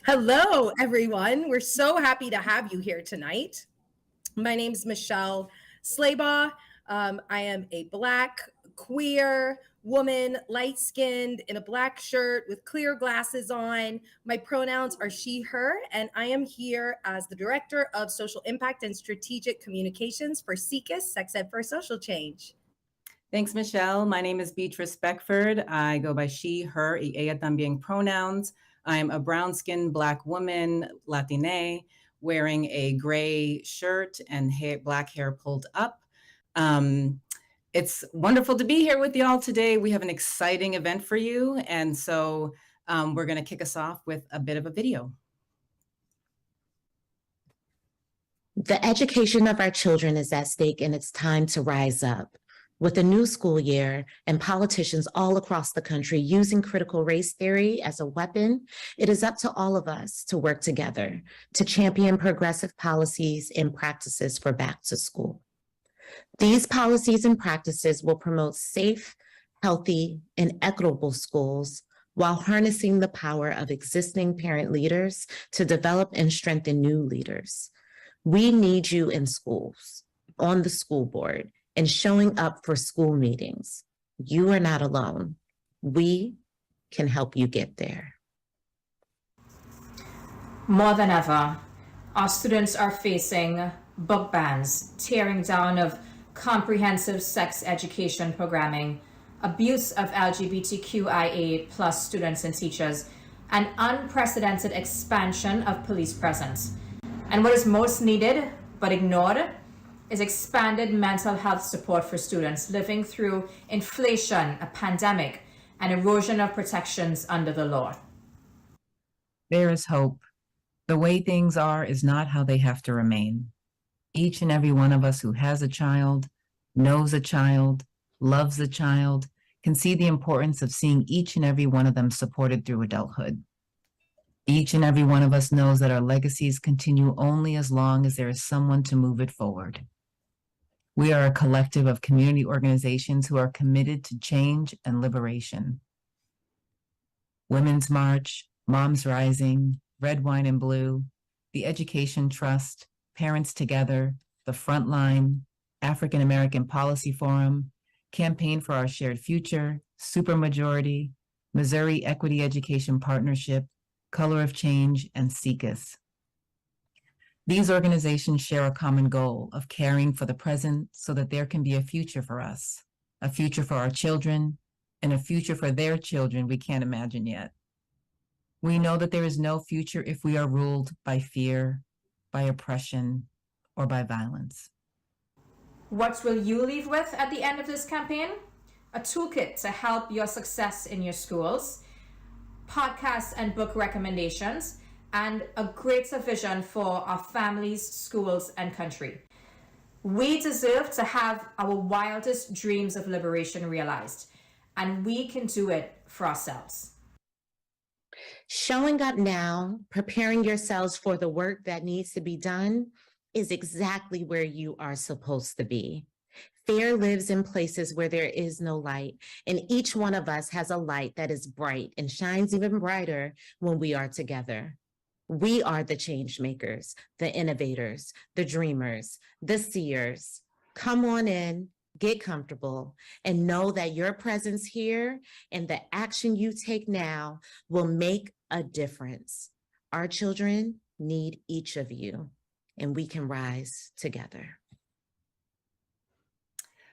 Hello, everyone. We're so happy to have you here tonight. My name's Michelle Slaybaugh. I am a Black, queer woman, light skinned, in a black shirt with clear glasses on. My pronouns are she, her, and I am here as the Director of Social Impact and Strategic Communications for SECUS, Sex Ed for Social Change. Thanks, Michelle. My name is Beatrice Beckford. I go by she, her, y ella también pronouns. I'm a brown-skinned Black woman, Latina, wearing a gray shirt and black hair pulled up. It's wonderful to be here with y'all today. We have an exciting event for you, and so we're going to kick us off with a bit of a video. The education of our children is at stake, and it's time to rise up. With a new school year and politicians all across the country using critical race theory as a weapon, it is up to all of us to work together to champion progressive policies and practices for back to school. These policies and practices will promote safe, healthy, and equitable schools while harnessing the power of existing parent leaders to develop and strengthen new leaders. We need you in schools, on the school board, and showing up for school meetings. You are not alone. We can help you get there. More than ever, our students are facing book bans, tearing down of comprehensive sex education programming, abuse of LGBTQIA plus students and teachers, and unprecedented expansion of police presence. And what is most needed but ignored is expanded mental health support for students living through inflation, a pandemic, and erosion of protections under the law. There is hope. The way things are is not how they have to remain. Each and every one of us who has a child, knows a child, loves a child, can see the importance of seeing each and every one of them supported through adulthood. Each and every one of us knows that our legacies continue only as long as there is someone to move it forward. We are a collective of community organizations who are committed to change and liberation. Women's March, Moms Rising, Red, Wine, and Blue, the Education Trust, Parents Together, the Frontline, African American Policy Forum, Campaign for Our Shared Future, Supermajority, Missouri Equity Education Partnership, Color of Change, and SECUS. These organizations share a common goal of caring for the present so that there can be a future for us, a future for our children, and a future for their children we can't imagine yet. We know that there is no future if we are ruled by fear, by oppression, or by violence. What will you leave with at the end of this campaign? A toolkit to help your success in your schools, podcasts and book recommendations, and a greater vision for our families, schools, and country. We deserve to have our wildest dreams of liberation realized, and we can do it for ourselves. Showing up now, preparing yourselves for the work that needs to be done, is exactly where you are supposed to be. Fear lives in places where there is no light, and each one of us has a light that is bright and shines even brighter when we are together. We are the change makers, the innovators, the dreamers, the seers. Come on in, get comfortable, and know that your presence here and the action you take now will make a difference. Our children need each of you, and we can rise together.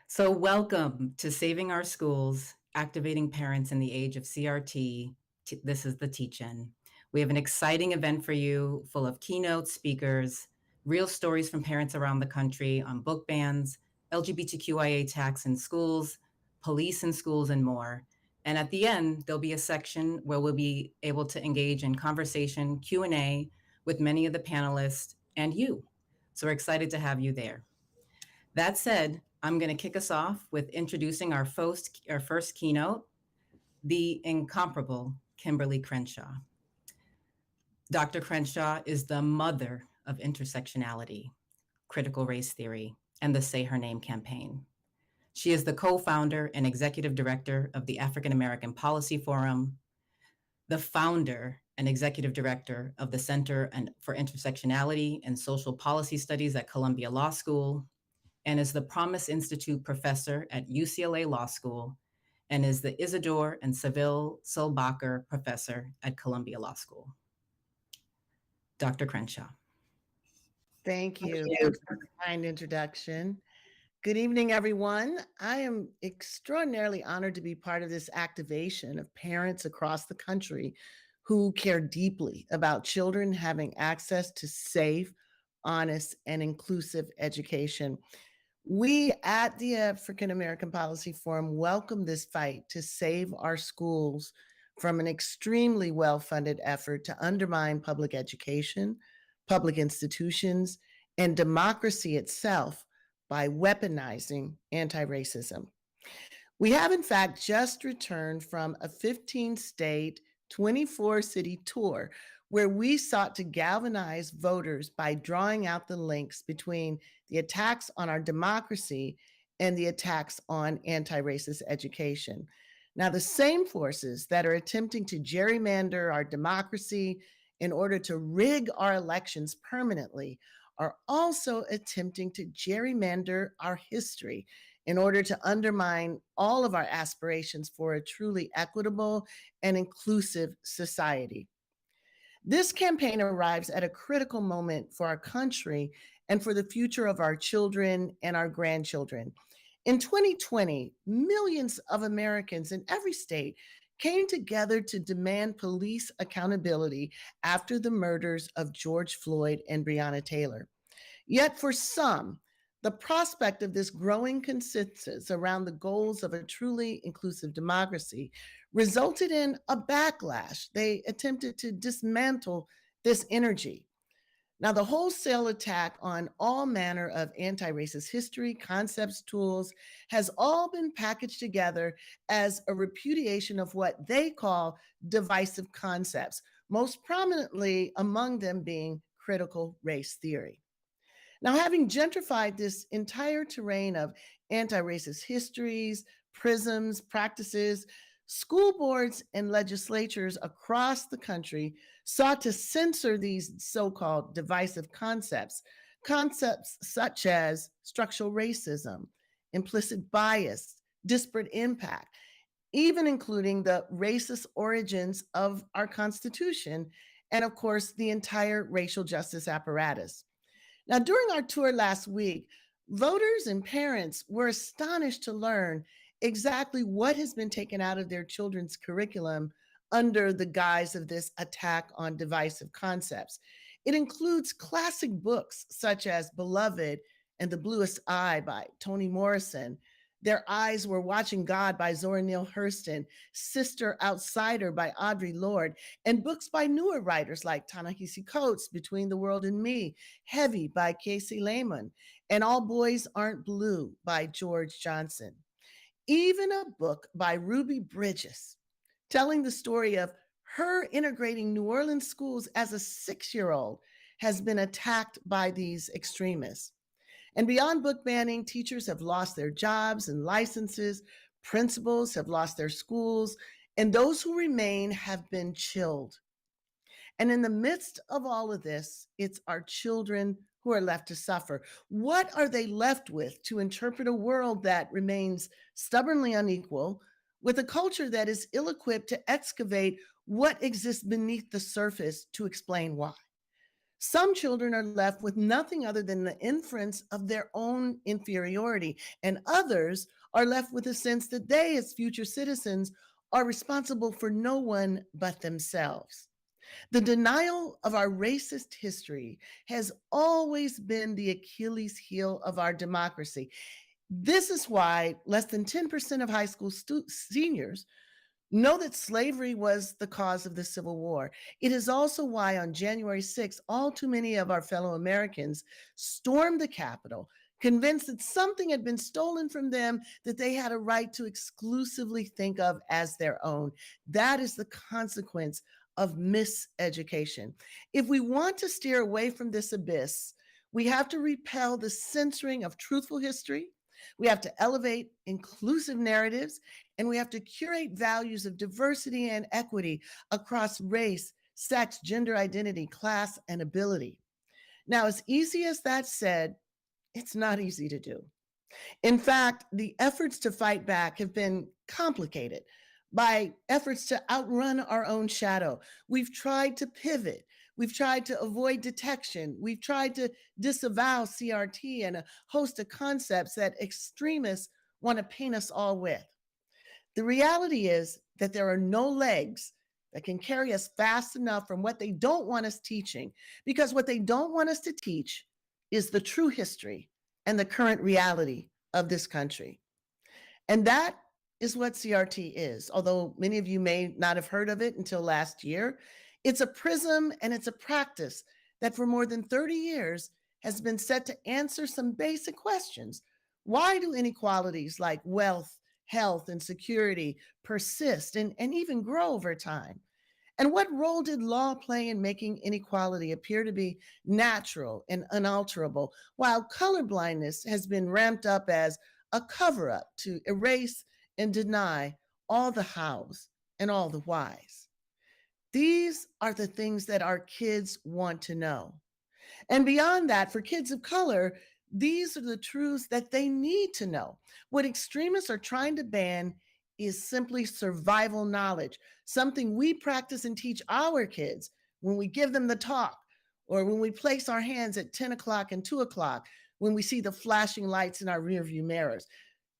So welcome to Saving Our Schools, Activating Parents in the Age of CRT. This is the Teach-In. We have an exciting event for you, full of keynote speakers, real stories from parents around the country on book bans, LGBTQIA tax in schools, police in schools, and more. And at the end, there'll be a section where we'll be able to engage in conversation, Q&A with many of the panelists and you. So we're excited to have you there. That said, I'm going to kick us off with introducing our first keynote, the incomparable Kimberly Crenshaw. Dr. Crenshaw is the mother of intersectionality, critical race theory, and the Say Her Name campaign. She is the co-founder and executive director of the African American Policy Forum, the founder and Executive Director of the Center for Intersectionality and Social Policy Studies at Columbia Law School, and is the Promise Institute Professor at UCLA Law School, and is the Isidore and Seville Solbacher Professor at Columbia Law School. Dr. Crenshaw. Thank you for the kind introduction. Good evening, everyone. I am extraordinarily honored to be part of this activation of parents across the country who care deeply about children having access to safe, honest, and inclusive education. We at the African American Policy Forum welcome this fight to save our schools from an extremely well-funded effort to undermine public education, public institutions, and democracy itself by weaponizing anti-racism. We have, in fact, just returned from a 15-state, 24-city tour where we sought to galvanize voters by drawing out the links between the attacks on our democracy and the attacks on anti-racist education. Now, the same forces that are attempting to gerrymander our democracy in order to rig our elections permanently are also attempting to gerrymander our history in order to undermine all of our aspirations for a truly equitable and inclusive society. This campaign arrives at a critical moment for our country and for the future of our children and our grandchildren. In 2020, millions of Americans in every state came together to demand police accountability after the murders of George Floyd and Breonna Taylor. Yet for some, the prospect of this growing consensus around the goals of a truly inclusive democracy resulted in a backlash. They attempted to dismantle this energy. Now, the wholesale attack on all manner of anti-racist history, concepts, tools has all been packaged together as a repudiation of what they call divisive concepts, most prominently among them being critical race theory. Now, having gentrified this entire terrain of anti-racist histories, prisms, practices, school boards and legislatures across the country sought to censor these so-called divisive concepts, concepts such as structural racism, implicit bias, disparate impact, even including the racist origins of our Constitution, and of course, the entire racial justice apparatus. Now, during our tour last week, voters and parents were astonished to learn exactly what has been taken out of their children's curriculum under the guise of this attack on divisive concepts. It includes classic books such as Beloved and The Bluest Eye by Toni Morrison, Their Eyes Were Watching God by Zora Neale Hurston, Sister Outsider by Audre Lorde, and books by newer writers like Ta-Nehisi Coates, Between the World and Me, Heavy by Casey Lehman, and All Boys Aren't Blue by George Johnson. Even a book by Ruby Bridges, telling the story of her integrating New Orleans schools as a 6-year-old, has been attacked by these extremists. And beyond book banning, teachers have lost their jobs and licenses, principals have lost their schools, and those who remain have been chilled. And in the midst of all of this, it's our children who are left to suffer. What are they left with to interpret a world that remains stubbornly unequal, with a culture that is ill-equipped to excavate what exists beneath the surface to explain why? Some children are left with nothing other than the inference of their own inferiority, and others are left with a sense that they, as future citizens, are responsible for no one but themselves. The denial of our racist history has always been the Achilles heel of our democracy. This is why less than 10% of high school seniors know that slavery was the cause of the Civil War. It is also why on January 6th, all too many of our fellow Americans stormed the Capitol, convinced that something had been stolen from them that they had a right to exclusively think of as their own. That is the consequence of miseducation. If we want to steer away from this abyss, we have to repel the censoring of truthful history. We have to elevate inclusive narratives, and we have to curate values of diversity and equity across race, sex, gender identity, class, and ability. Now, as easy as that said, it's not easy to do. In fact, the efforts to fight back have been complicated by efforts to outrun our own shadow. We've tried to pivot. We've tried to avoid detection. We've tried to disavow CRT and a host of concepts that extremists want to paint us all with. The reality is that there are no legs that can carry us fast enough from what they don't want us teaching, because what they don't want us to teach is the true history and the current reality of this country. And that is what CRT is. Although many of you may not have heard of it until last year, it's a prism and it's a practice that for more than 30 years has been set to answer some basic questions. Why do inequalities like wealth, health, and security persist and even grow over time? And what role did law play in making inequality appear to be natural and unalterable, while colorblindness has been ramped up as a cover up to erase and deny all the hows and all the whys? These are the things that our kids want to know. And beyond that, for kids of color, these are the truths that they need to know. What extremists are trying to ban is simply survival knowledge, something we practice and teach our kids when we give them the talk, or when we place our hands at 10 o'clock and 2 o'clock, when we see the flashing lights in our rearview mirrors.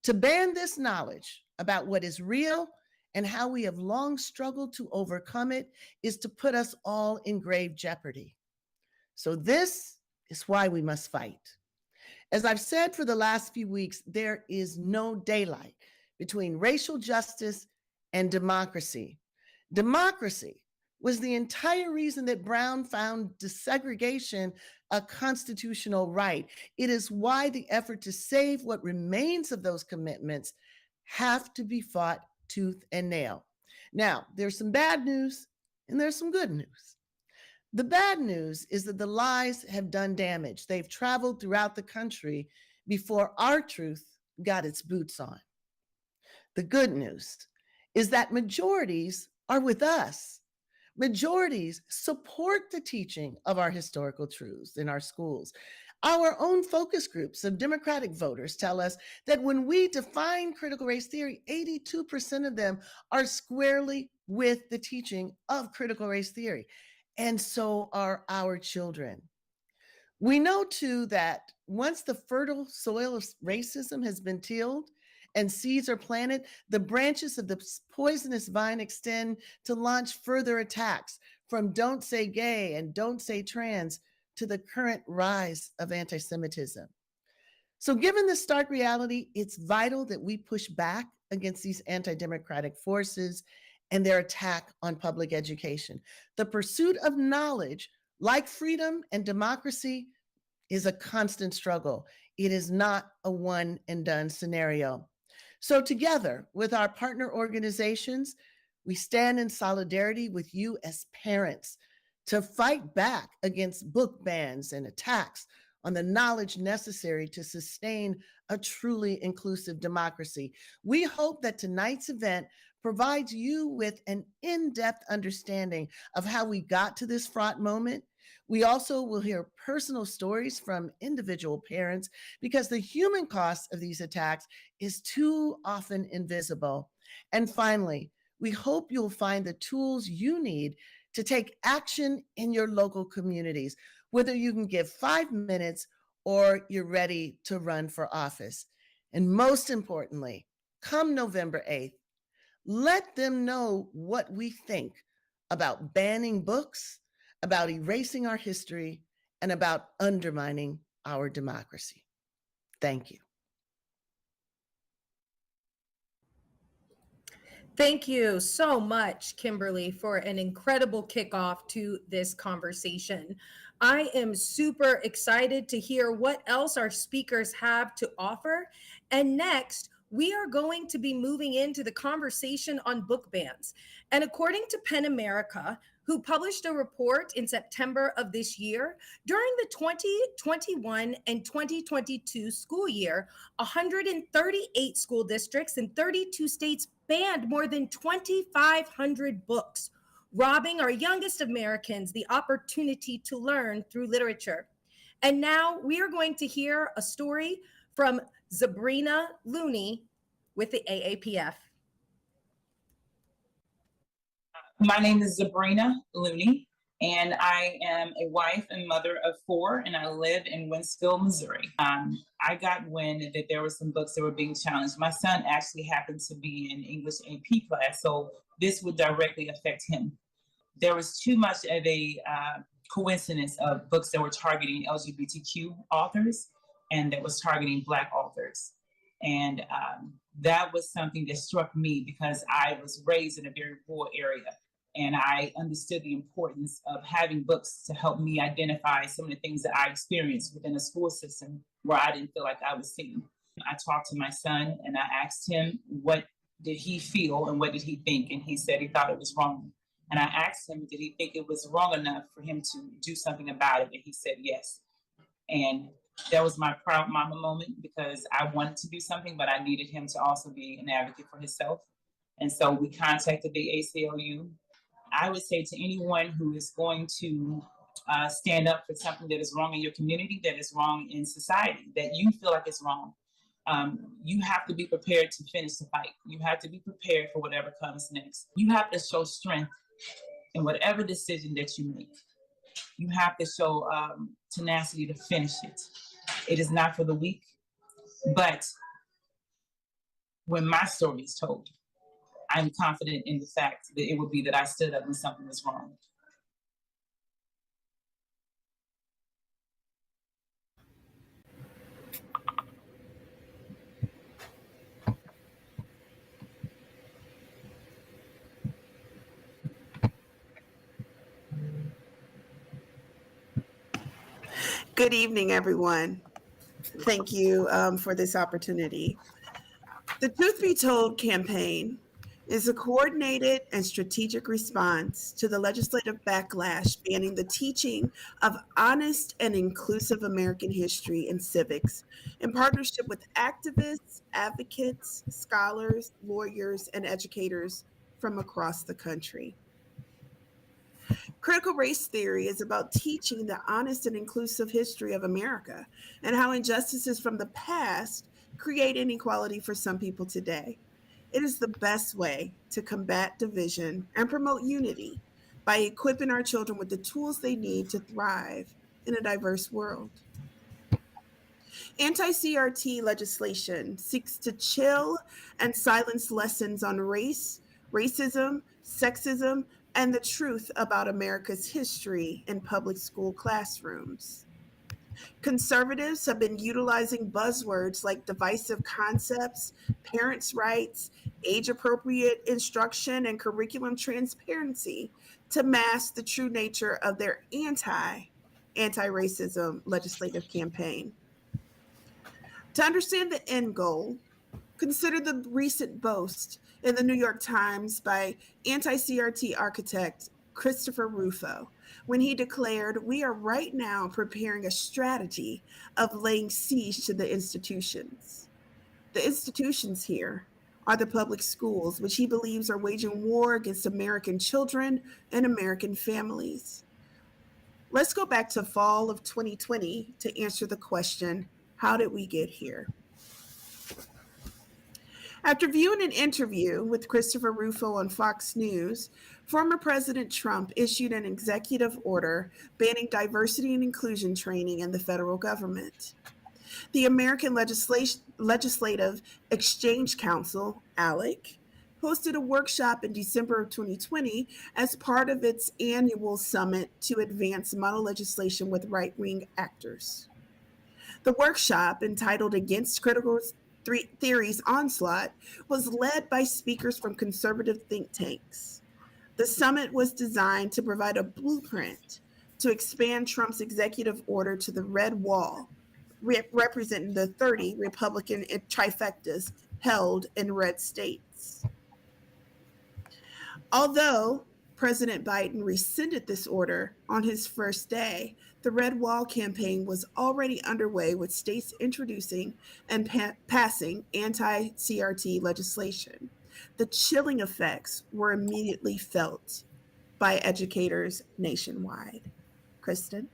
To ban this knowledge about what is real and how we have long struggled to overcome it is to put us all in grave jeopardy. So this is why we must fight. As I've said for the last few weeks, there is no daylight between racial justice and democracy. Democracy was the entire reason that Brown found desegregation a constitutional right. It is why the effort to save what remains of those commitments have to be fought tooth and nail. Now, there's some bad news and there's some good news. The bad news is that the lies have done damage. They've traveled throughout the country before our truth got its boots on. The good news is that majorities are with us. Majorities support the teaching of our historical truths in our schools. Our own focus groups of Democratic voters tell us that when we define critical race theory, 82% of them are squarely with the teaching of critical race theory. And so are our children. We know too that once the fertile soil of racism has been tilled and seeds are planted, the branches of the poisonous vine extend to launch further attacks, from don't say gay and don't say trans to the current rise of anti-Semitism. So given this stark reality, it's vital that we push back against these anti-democratic forces and their attack on public education. The pursuit of knowledge, like freedom and democracy, is a constant struggle. It is not a one and done scenario. So together with our partner organizations, we stand in solidarity with you as parents to fight back against book bans and attacks on the knowledge necessary to sustain a truly inclusive democracy. We hope that tonight's event provides you with an in-depth understanding of how we got to this fraught moment. We also will hear personal stories from individual parents, because the human cost of these attacks is too often invisible. And finally, we hope you'll find the tools you need to take action in your local communities, whether you can give 5 minutes or you're ready to run for office. And most importantly, come November 8th, let them know what we think about banning books, about erasing our history, and about undermining our democracy. Thank you. Thank you so much, Kimberly, for an incredible kickoff to this conversation. I am super excited to hear what else our speakers have to offer. And next, we are going to be moving into the conversation on book bans. And according to PEN America, who published a report in September of this year, during the 2021 and 2022 school year, 138 school districts in 32 states banned more than 2,500 books. robbing our youngest Americans the opportunity to learn through literature. And now we are going to hear a story from Zabrina Looney with the AAPF. My name is Zabrina Looney, and I am a wife and mother of 4, and I live in Wentzville, Missouri. I got wind that there were some books that were being challenged. My son actually happened to be in English AP class, so this would directly affect him. There was too much of a coincidence of books that were targeting LGBTQ authors and that was targeting Black authors. And that was something that struck me because I was raised in a very rural area. And I understood the importance of having books to help me identify some of the things that I experienced within a school system where I didn't feel like I was seen. I talked to my son and I asked him what did he feel and what did he think? And he said he thought it was wrong. And I asked him, did he think it was wrong enough for him to do something about it? And he said yes. And that was my proud mama moment because I wanted to do something, but I needed him to also be an advocate for himself. And so we contacted the ACLU. I would say to anyone who is going to stand up for something that is wrong in your community, that is wrong in society, that you feel like it's wrong, you have to be prepared to finish the fight. You have to be prepared for whatever comes next. You have to show strength in whatever decision that you make. You have to show tenacity to finish it. It is not for the weak, but when my story is told, I'm confident in the fact that it would be that I stood up when something was wrong. Good evening, everyone. Thank you for this opportunity. The Truth Be Told campaign is a coordinated and strategic response to the legislative backlash banning the teaching of honest and inclusive American history and civics in partnership with activists, advocates, scholars, lawyers, and educators from across the country. Critical race theory is about teaching the honest and inclusive history of America and how injustices from the past create inequality for some people today. It is the best way to combat division and promote unity by equipping our children with the tools they need to thrive in a diverse world. Anti-CRT legislation seeks to chill and silence lessons on race, racism, sexism, and the truth about America's history in public school classrooms. Conservatives have been utilizing buzzwords like divisive concepts, parents' rights, age-appropriate instruction, and curriculum transparency to mask the true nature of their anti-racism legislative campaign. To understand the end goal, consider the recent boast in the New York Times by anti-CRT architect Christopher Rufo, when he declared, "We are right now preparing a strategy of laying siege to the institutions." The institutions here are the public schools, which he believes are waging war against American children and American families. Let's go back to fall of 2020 to answer the question, how did we get here? After viewing an interview with Christopher Rufo on Fox News, former President Trump issued an executive order banning diversity and inclusion training in the federal government. The American Legislative Exchange Council, ALEC, hosted a workshop in December of 2020 as part of its annual summit to advance model legislation with right-wing actors. The workshop, entitled Against Critical Theories Onslaught, was led by speakers from conservative think tanks. The summit was designed to provide a blueprint to expand Trump's executive order to the red wall, representing the 30 Republican trifectas held in red states. Although President Biden rescinded this order on his first day, the Red Wall campaign was already underway with states introducing and passing anti-CRT legislation. The chilling effects were immediately felt by educators nationwide. Kristen?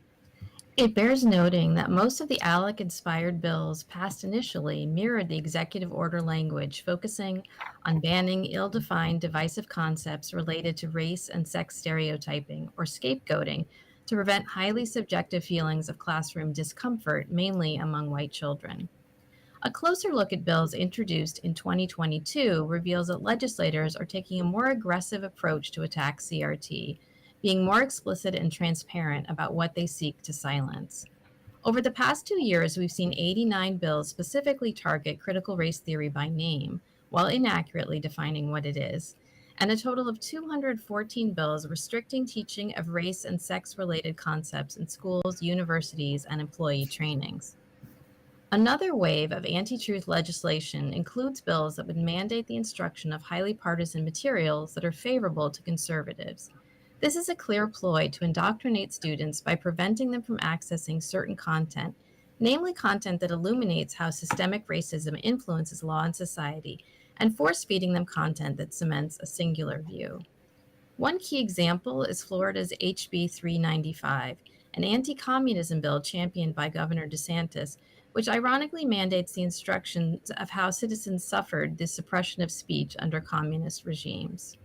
It bears noting that most of the ALEC-inspired bills passed initially mirrored the executive order language, focusing on banning ill-defined divisive concepts related to race and sex stereotyping or scapegoating to prevent highly subjective feelings of classroom discomfort, mainly among white children. A closer look at bills introduced in 2022 reveals that legislators are taking a more aggressive approach to attack CRT, being more explicit and transparent about what they seek to silence. Over the past 2 years, we've seen 89 bills specifically target critical race theory by name, while inaccurately defining what it is, and a total of 214 bills restricting teaching of race and sex-related concepts in schools, universities, and employee trainings. Another wave of anti-truth legislation includes bills that would mandate the instruction of highly partisan materials that are favorable to conservatives. This is a clear ploy to indoctrinate students by preventing them from accessing certain content, namely content that illuminates how systemic racism influences law and society, and force-feeding them content that cements a singular view. One key example is Florida's HB 395, an anti-communism bill championed by Governor DeSantis, which ironically mandates the instructions of how citizens suffered the suppression of speech under communist regimes.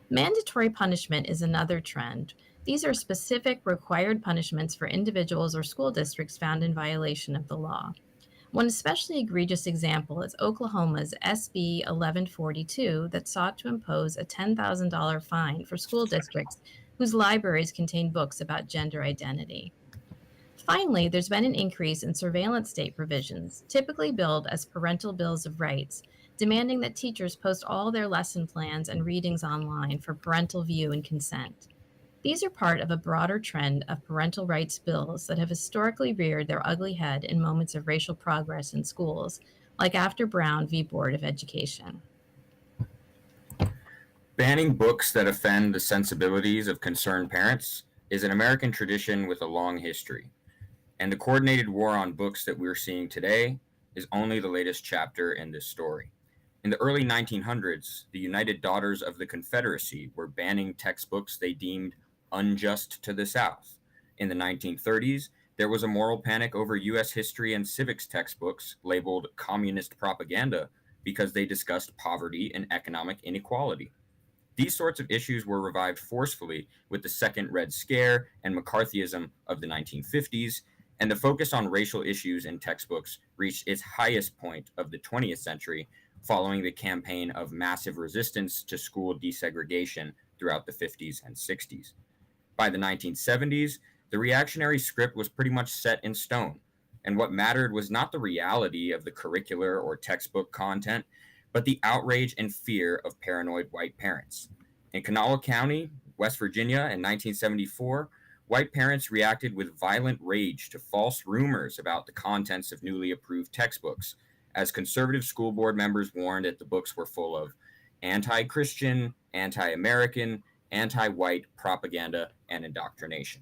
Mandatory punishment is another trend. These are specific required punishments for individuals or school districts found in violation of the law. One especially egregious example is Oklahoma's SB 1142 that sought to impose a $10,000 fine for school districts whose libraries contain books about gender identity. Finally, there's been an increase in surveillance state provisions, typically billed as parental bills of rights, demanding that teachers post all their lesson plans and readings online for parental view and consent. These are part of a broader trend of parental rights bills that have historically reared their ugly head in moments of racial progress in schools, like after Brown v. Board of Education. Banning books that offend the sensibilities of concerned parents is an American tradition with a long history. And the coordinated war on books that we're seeing today is only the latest chapter in this story. In the early 1900s, the United Daughters of the Confederacy were banning textbooks they deemed unjust to the South. In the 1930s, there was a moral panic over U.S. history and civics textbooks labeled communist propaganda because they discussed poverty and economic inequality. These sorts of issues were revived forcefully with the Second Red Scare and McCarthyism of the 1950s, and the focus on racial issues in textbooks reached its highest point of the 20th century following the campaign of massive resistance to school desegregation throughout the 50s and 60s. By the 1970s, the reactionary script was pretty much set in stone, and what mattered was not the reality of the curricular or textbook content, but the outrage and fear of paranoid white parents. In Kanawha County, West Virginia in 1974, white parents reacted with violent rage to false rumors about the contents of newly approved textbooks, as conservative school board members warned that the books were full of anti-Christian, anti-American, anti-white propaganda and indoctrination.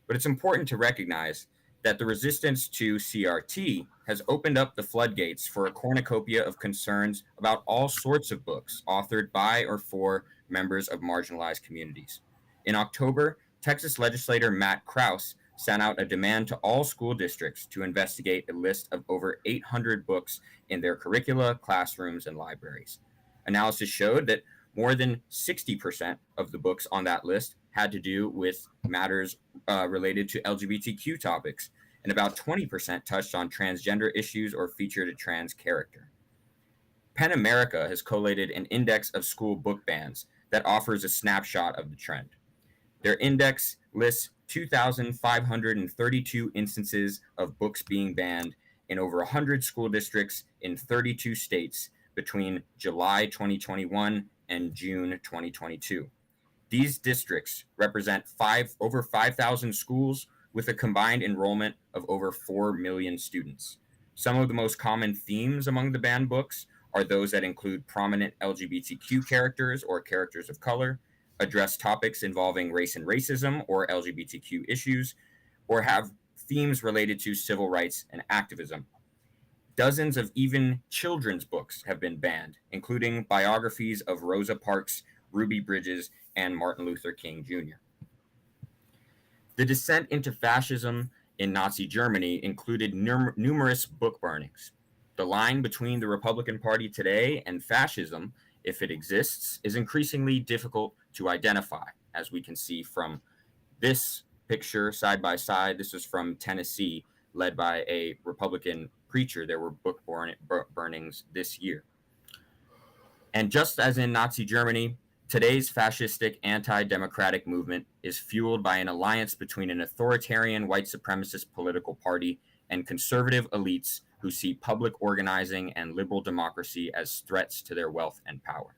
But it's important to recognize that the resistance to CRT has opened up the floodgates for a cornucopia of concerns about all sorts of books authored by or for members of marginalized communities. In October, Texas legislator Matt Krause sent out a demand to all school districts to investigate a list of over 800 books in their curricula, classrooms, and libraries. Analysis showed that more than 60% of the books on that list had to do with matters related to LGBTQ topics, and about 20% touched on transgender issues or featured a trans character. PEN America has collated an index of school book bans that offers a snapshot of the trend. Their index lists 2,532 instances of books being banned in over 100 school districts in 32 states between July 2021 and June 2022. These districts represent over 5,000 schools with a combined enrollment of over 4 million students. Some of the most common themes among the banned books are those that include prominent LGBTQ characters or characters of color, address topics involving race and racism or LGBTQ issues, or have themes related to civil rights and activism. Dozens of even children's books have been banned, including biographies of Rosa Parks' Ruby Bridges, and Martin Luther King Jr. The descent into fascism in Nazi Germany included numerous book burnings. The line between the Republican Party today and fascism, if it exists, is increasingly difficult to identify, as we can see from this picture side by side. This is from Tennessee, led by a Republican preacher. There were book burnings this year. And just as in Nazi Germany, today's fascistic anti-democratic movement is fueled by an alliance between an authoritarian white supremacist political party and conservative elites who see public organizing and liberal democracy as threats to their wealth and power.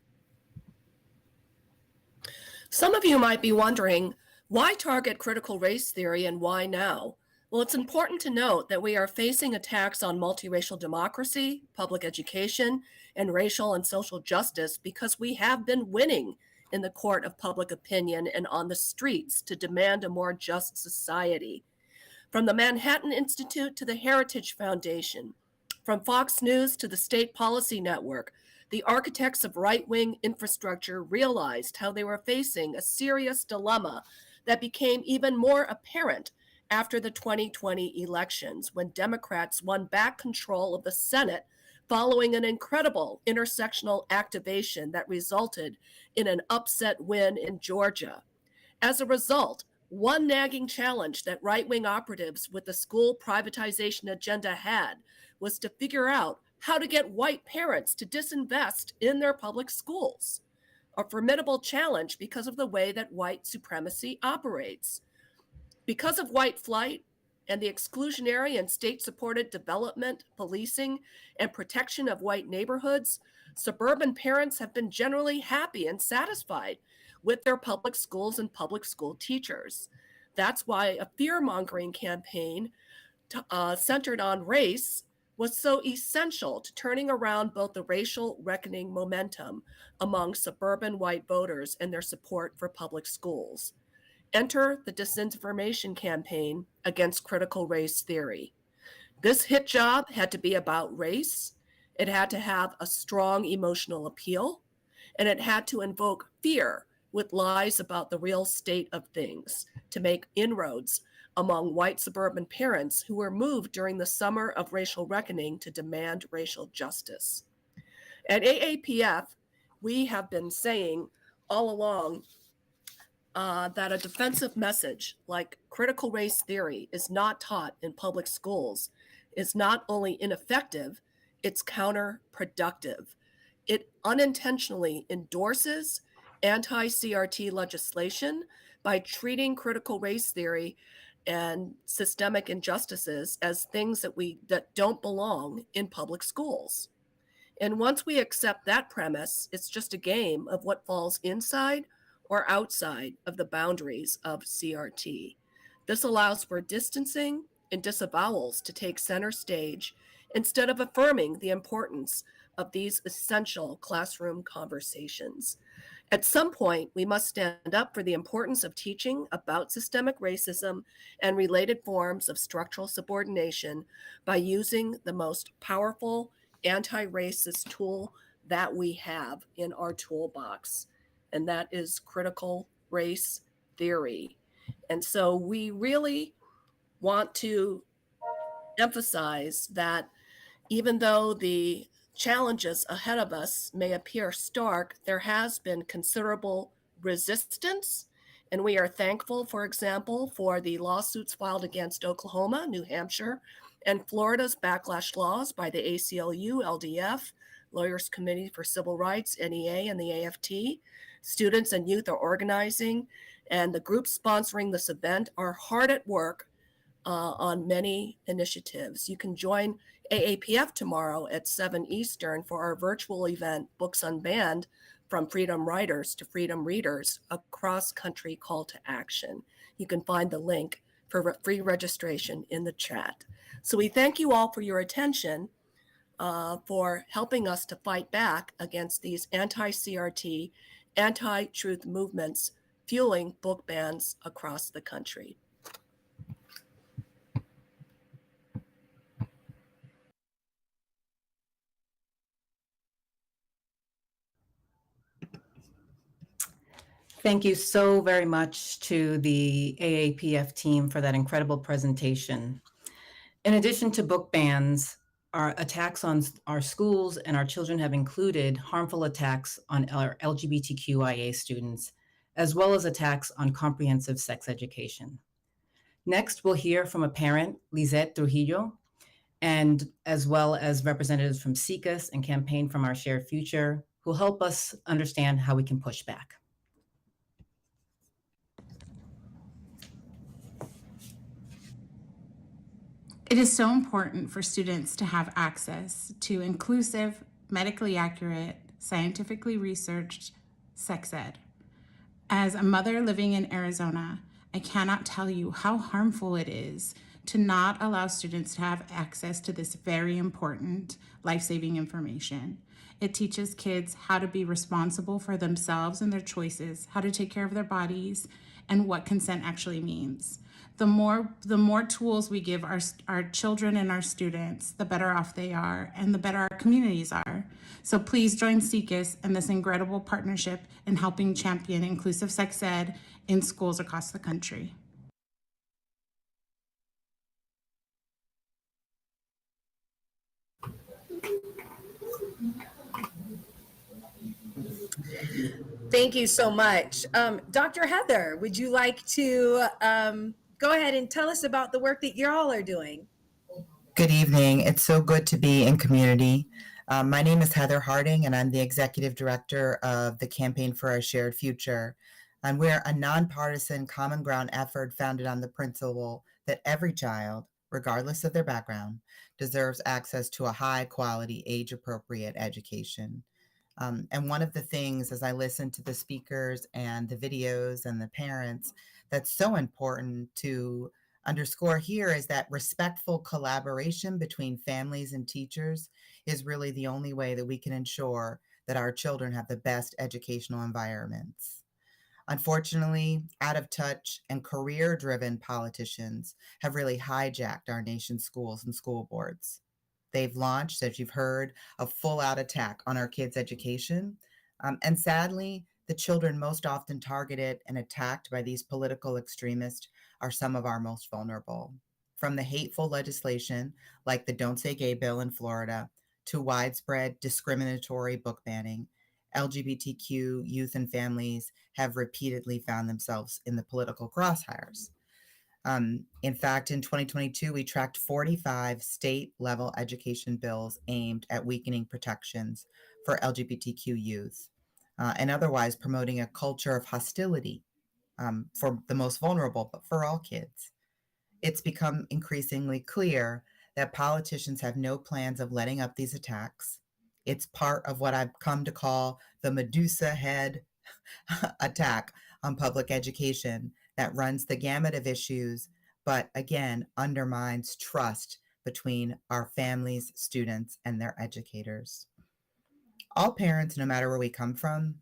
Some of you might be wondering, why target critical race theory and why now? Well, it's important to note that we are facing attacks on multiracial democracy, public education, and racial and social justice because we have been winning in the court of public opinion and on the streets to demand a more just society. From the Manhattan Institute to the Heritage Foundation, from Fox News to the State Policy Network, the architects of right-wing infrastructure realized how they were facing a serious dilemma that became even more apparent after the 2020 elections, when Democrats won back control of the Senate following an incredible intersectional activation that resulted in an upset win in Georgia. As a result, one nagging challenge that right-wing operatives with the school privatization agenda had was to figure out how to get white parents to disinvest in their public schools, a formidable challenge because of the way that white supremacy operates. Because of white flight and the exclusionary and state-supported development, policing, and protection of white neighborhoods, suburban parents have been generally happy and satisfied with their public schools and public school teachers. That's why a fear-mongering campaign centered on race was so essential to turning around both the racial reckoning momentum among suburban white voters and their support for public schools. Enter the disinformation campaign against critical race theory. This hit job had to be about race, it had to have a strong emotional appeal, and it had to invoke fear with lies about the real state of things to make inroads among white suburban parents who were moved during the summer of racial reckoning to demand racial justice. At AAPF, we have been saying all along that a defensive message like critical race theory is not taught in public schools is not only ineffective, it's counterproductive. It unintentionally endorses anti-CRT legislation by treating critical race theory and systemic injustices as things that don't belong in public schools. And once we accept that premise, it's just a game of what falls inside or outside of the boundaries of CRT. This allows for distancing and disavowals to take center stage instead of affirming the importance of these essential classroom conversations. At some point, we must stand up for the importance of teaching about systemic racism and related forms of structural subordination by using the most powerful anti-racist tool that we have in our toolbox, and that is critical race theory. And so we really want to emphasize that even though the challenges ahead of us may appear stark, there has been considerable resistance. And we are thankful, for example, for the lawsuits filed against Oklahoma, New Hampshire, and Florida's backlash laws by the ACLU, LDF, Lawyers Committee for Civil Rights, NEA, and the AFT. Students and youth are organizing, and the groups sponsoring this event are hard at work on many initiatives. You can join AAPF tomorrow at 7 Eastern for our virtual event, Books Unbanned, From Freedom Writers to Freedom Readers, a cross-country call to action. You can find the link for free registration in the chat. So we thank you all for your attention, for helping us to fight back against these anti-CRT, anti-truth movements fueling book bans across the country. Thank you so very much to the AAPF team for that incredible presentation. In addition to book bans, our attacks on our schools and our children have included harmful attacks on our LGBTQIA students, as well as attacks on comprehensive sex education. Next, we'll hear from a parent, Lizette Trujillo, and as well as representatives from SIECUS and Campaign from Our Shared Future, who'll help us understand how we can push back. It is so important for students to have access to inclusive, medically accurate, scientifically researched sex ed. As a mother living in Arizona, I cannot tell you how harmful it is to not allow students to have access to this very important life-saving information. It teaches kids how to be responsible for themselves and their choices, how to take care of their bodies, and what consent actually means. The more tools we give our children and our students, the better off they are and the better our communities are. So please join SIECUS and this incredible partnership in helping champion inclusive sex ed in schools across the country. Thank you so much. Dr. Heather, would you like to go ahead and tell us about the work that you all are doing? Good evening. It's so good to be in community. My name is Heather Harding, and I'm the Executive Director of the Campaign for Our Shared Future. And we're a nonpartisan common ground effort founded on the principle that every child, regardless of their background, deserves access to a high quality, age appropriate education. And one of the things, as I listen to the speakers and the videos and the parents, that's so important to underscore here is that respectful collaboration between families and teachers is really the only way that we can ensure that our children have the best educational environments. Unfortunately, out of touch and career-driven politicians have really hijacked our nation's schools and school boards. They've launched, as you've heard, a full-out attack on our kids' education. And sadly, the children most often targeted and attacked by these political extremists are some of our most vulnerable. From the hateful legislation, like the Don't Say Gay bill in Florida, to widespread discriminatory book banning, LGBTQ youth and families have repeatedly found themselves in the political crosshairs. In fact, in 2022, we tracked 45 state-level education bills aimed at weakening protections for LGBTQ youth and otherwise promoting a culture of hostility for the most vulnerable, but for all kids. It's become increasingly clear that politicians have no plans of letting up these attacks. It's part of what I've come to call the Medusa head attack on public education that runs the gamut of issues, but again, undermines trust between our families, students, and their educators. All parents, no matter where we come from,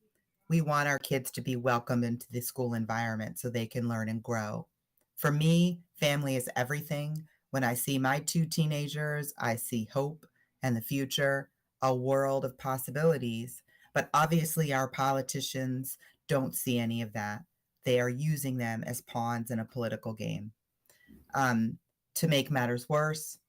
we want our kids to be welcomed into the school environment so they can learn and grow. For me, family is everything. When I see my two teenagers, I see hope and the future, a world of possibilities. But obviously, our politicians don't see any of that. They are using them as pawns in a political game. To make matters worse,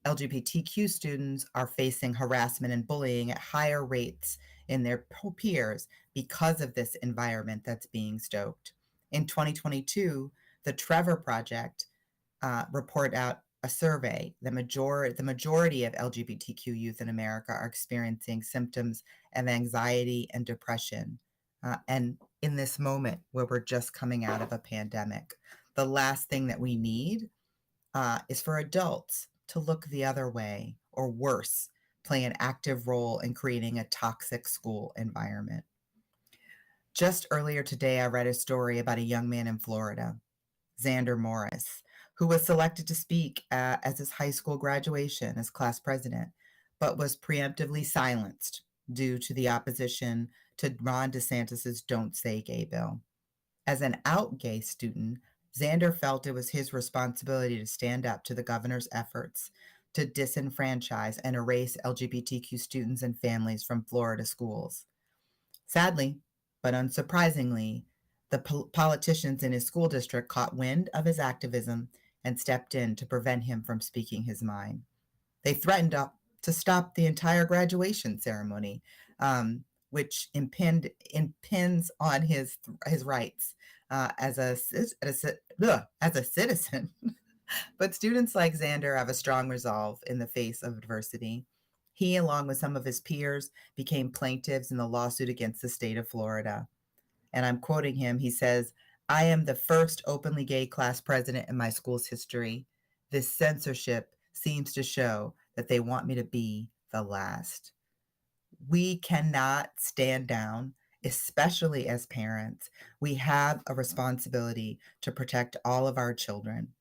LGBTQ students are facing harassment and bullying at higher rates in their peers because of this environment that's being stoked. In 2022, the Trevor Project reported out a survey. The majority of LGBTQ youth in America are experiencing symptoms of anxiety and depression. And in this moment where we're just coming out of a pandemic, the last thing that we need is for adults to look the other way, or worse, play an active role in creating a toxic school environment. Just earlier today, I read a story about a young man in Florida, Xander Morris, who was selected to speak at his high school graduation as class president, but was preemptively silenced due to the opposition to Ron DeSantis's Don't Say Gay bill. As an out gay student, Xander felt it was his responsibility to stand up to the governor's efforts to disenfranchise and erase LGBTQ students and families from Florida schools. Sadly, but unsurprisingly, The politicians in his school district caught wind of his activism and stepped in to prevent him from speaking his mind. They threatened to stop the entire graduation ceremony, which impinges on his rights as a citizen. But students like Xander have a strong resolve in the face of adversity. He, along with some of his peers, became plaintiffs in the lawsuit against the state of Florida. And I'm quoting him. He says, "I am the first openly gay class president in my school's history. This censorship seems to show that they want me to be the last." We cannot stand down, especially as parents. We have a responsibility to protect all of our children.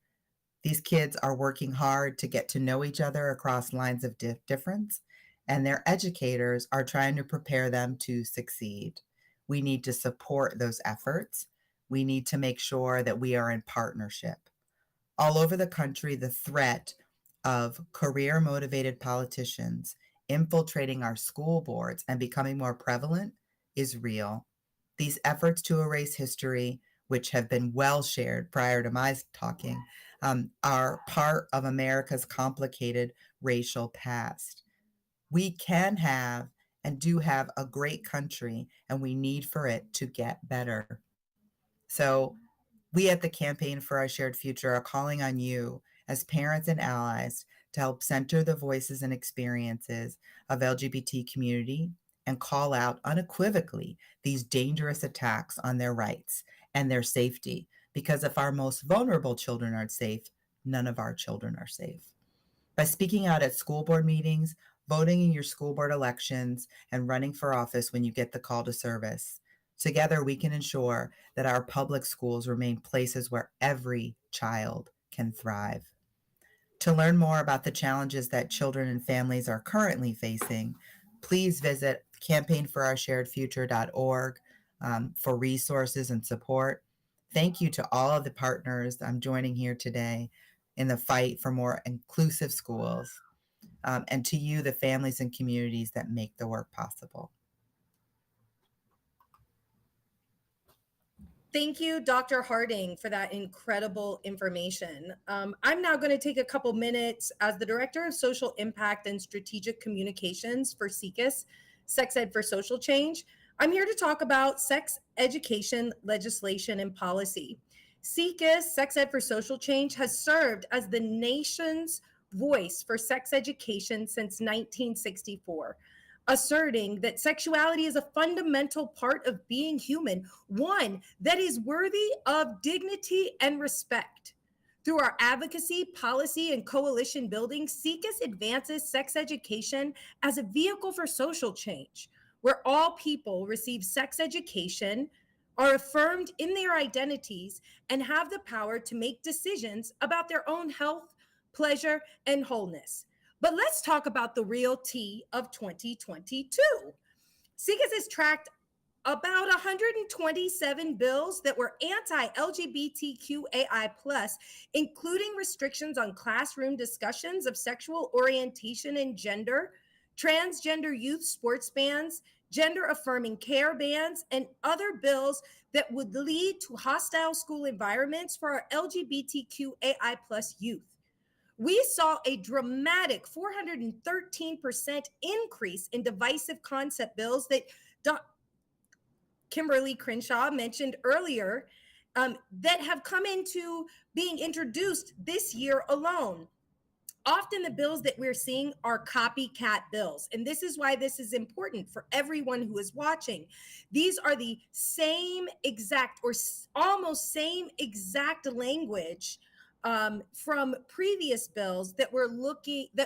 These kids are working hard to get to know each other across lines of difference, and their educators are trying to prepare them to succeed. We need to support those efforts. We need to make sure that we are in partnership. All over the country, the threat of career-motivated politicians infiltrating our school boards and becoming more prevalent is real. These efforts to erase history, which have been well shared prior to my talking, are part of America's complicated racial past. We can have and do have a great country, and we need for it to get better. So we at the Campaign for Our Shared Future are calling on you as parents and allies to help center the voices and experiences of LGBT community and call out unequivocally these dangerous attacks on their rights and their safety. Because if our most vulnerable children aren't safe, none of our children are safe. By speaking out at school board meetings, voting in your school board elections, and running for office when you get the call to service, together we can ensure that our public schools remain places where every child can thrive. To learn more about the challenges that children and families are currently facing, please visit campaignforoursharedfuture.org for resources and support. Thank you to all of the partners I'm joining here today in the fight for more inclusive schools, and to you, the families and communities that make the work possible. Thank you, Dr. Harding, for that incredible information. I'm now going to take a couple minutes as the Director of Social Impact and Strategic Communications for SECUS, Sex Ed for Social Change. I'm here to talk about sex education legislation and policy. SECUS, Sex Ed for Social Change, has served as the nation's voice for sex education since 1964, asserting that sexuality is a fundamental part of being human, one that is worthy of dignity and respect. Through our advocacy, policy, and coalition building, SECUS advances sex education as a vehicle for social change, where all people receive sex education, are affirmed in their identities, and have the power to make decisions about their own health, pleasure, and wholeness. But let's talk about the real tea of 2022. SECUS has tracked about 127 bills that were anti-LGBTQAI+, including restrictions on classroom discussions of sexual orientation and gender, transgender youth sports bans, gender-affirming care bans, and other bills that would lead to hostile school environments for our LGBTQAI+ youth. We saw a dramatic 413% increase in divisive concept bills that Kimberly Crenshaw mentioned earlier, that have come into being introduced this year alone. Often the bills that we're seeing are copycat bills. And this is why this is important for everyone who is watching. These are the same exact or almost same exact language from previous bills that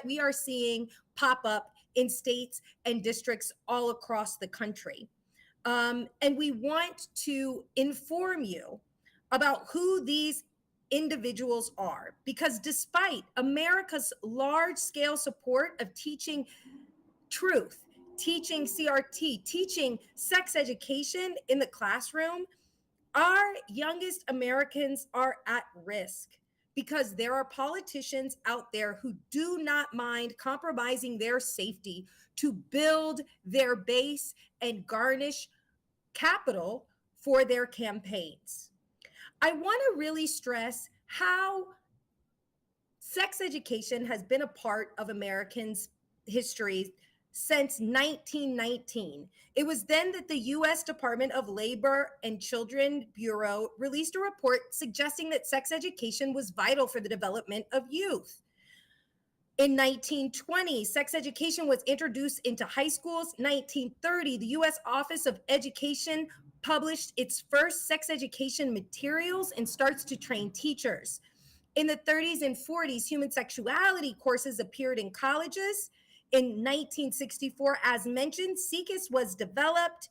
we are seeing pop up in states and districts all across the country. And we want to inform you about who these individuals are, because despite America's large-scale support of teaching truth, teaching CRT, teaching sex education in the classroom, our youngest Americans are at risk because there are politicians out there who do not mind compromising their safety to build their base and garnish capital for their campaigns. I want to really stress how sex education has been a part of Americans' history since 1919. It was then that the US Department of Labor and Children Bureau released a report suggesting that sex education was vital for the development of youth. In 1920, sex education was introduced into high schools. 1930, the US Office of Education published its first sex education materials and starts to train teachers. In the 30s and 40s, human sexuality courses appeared in colleges. In 1964, as mentioned, SECUS was developed.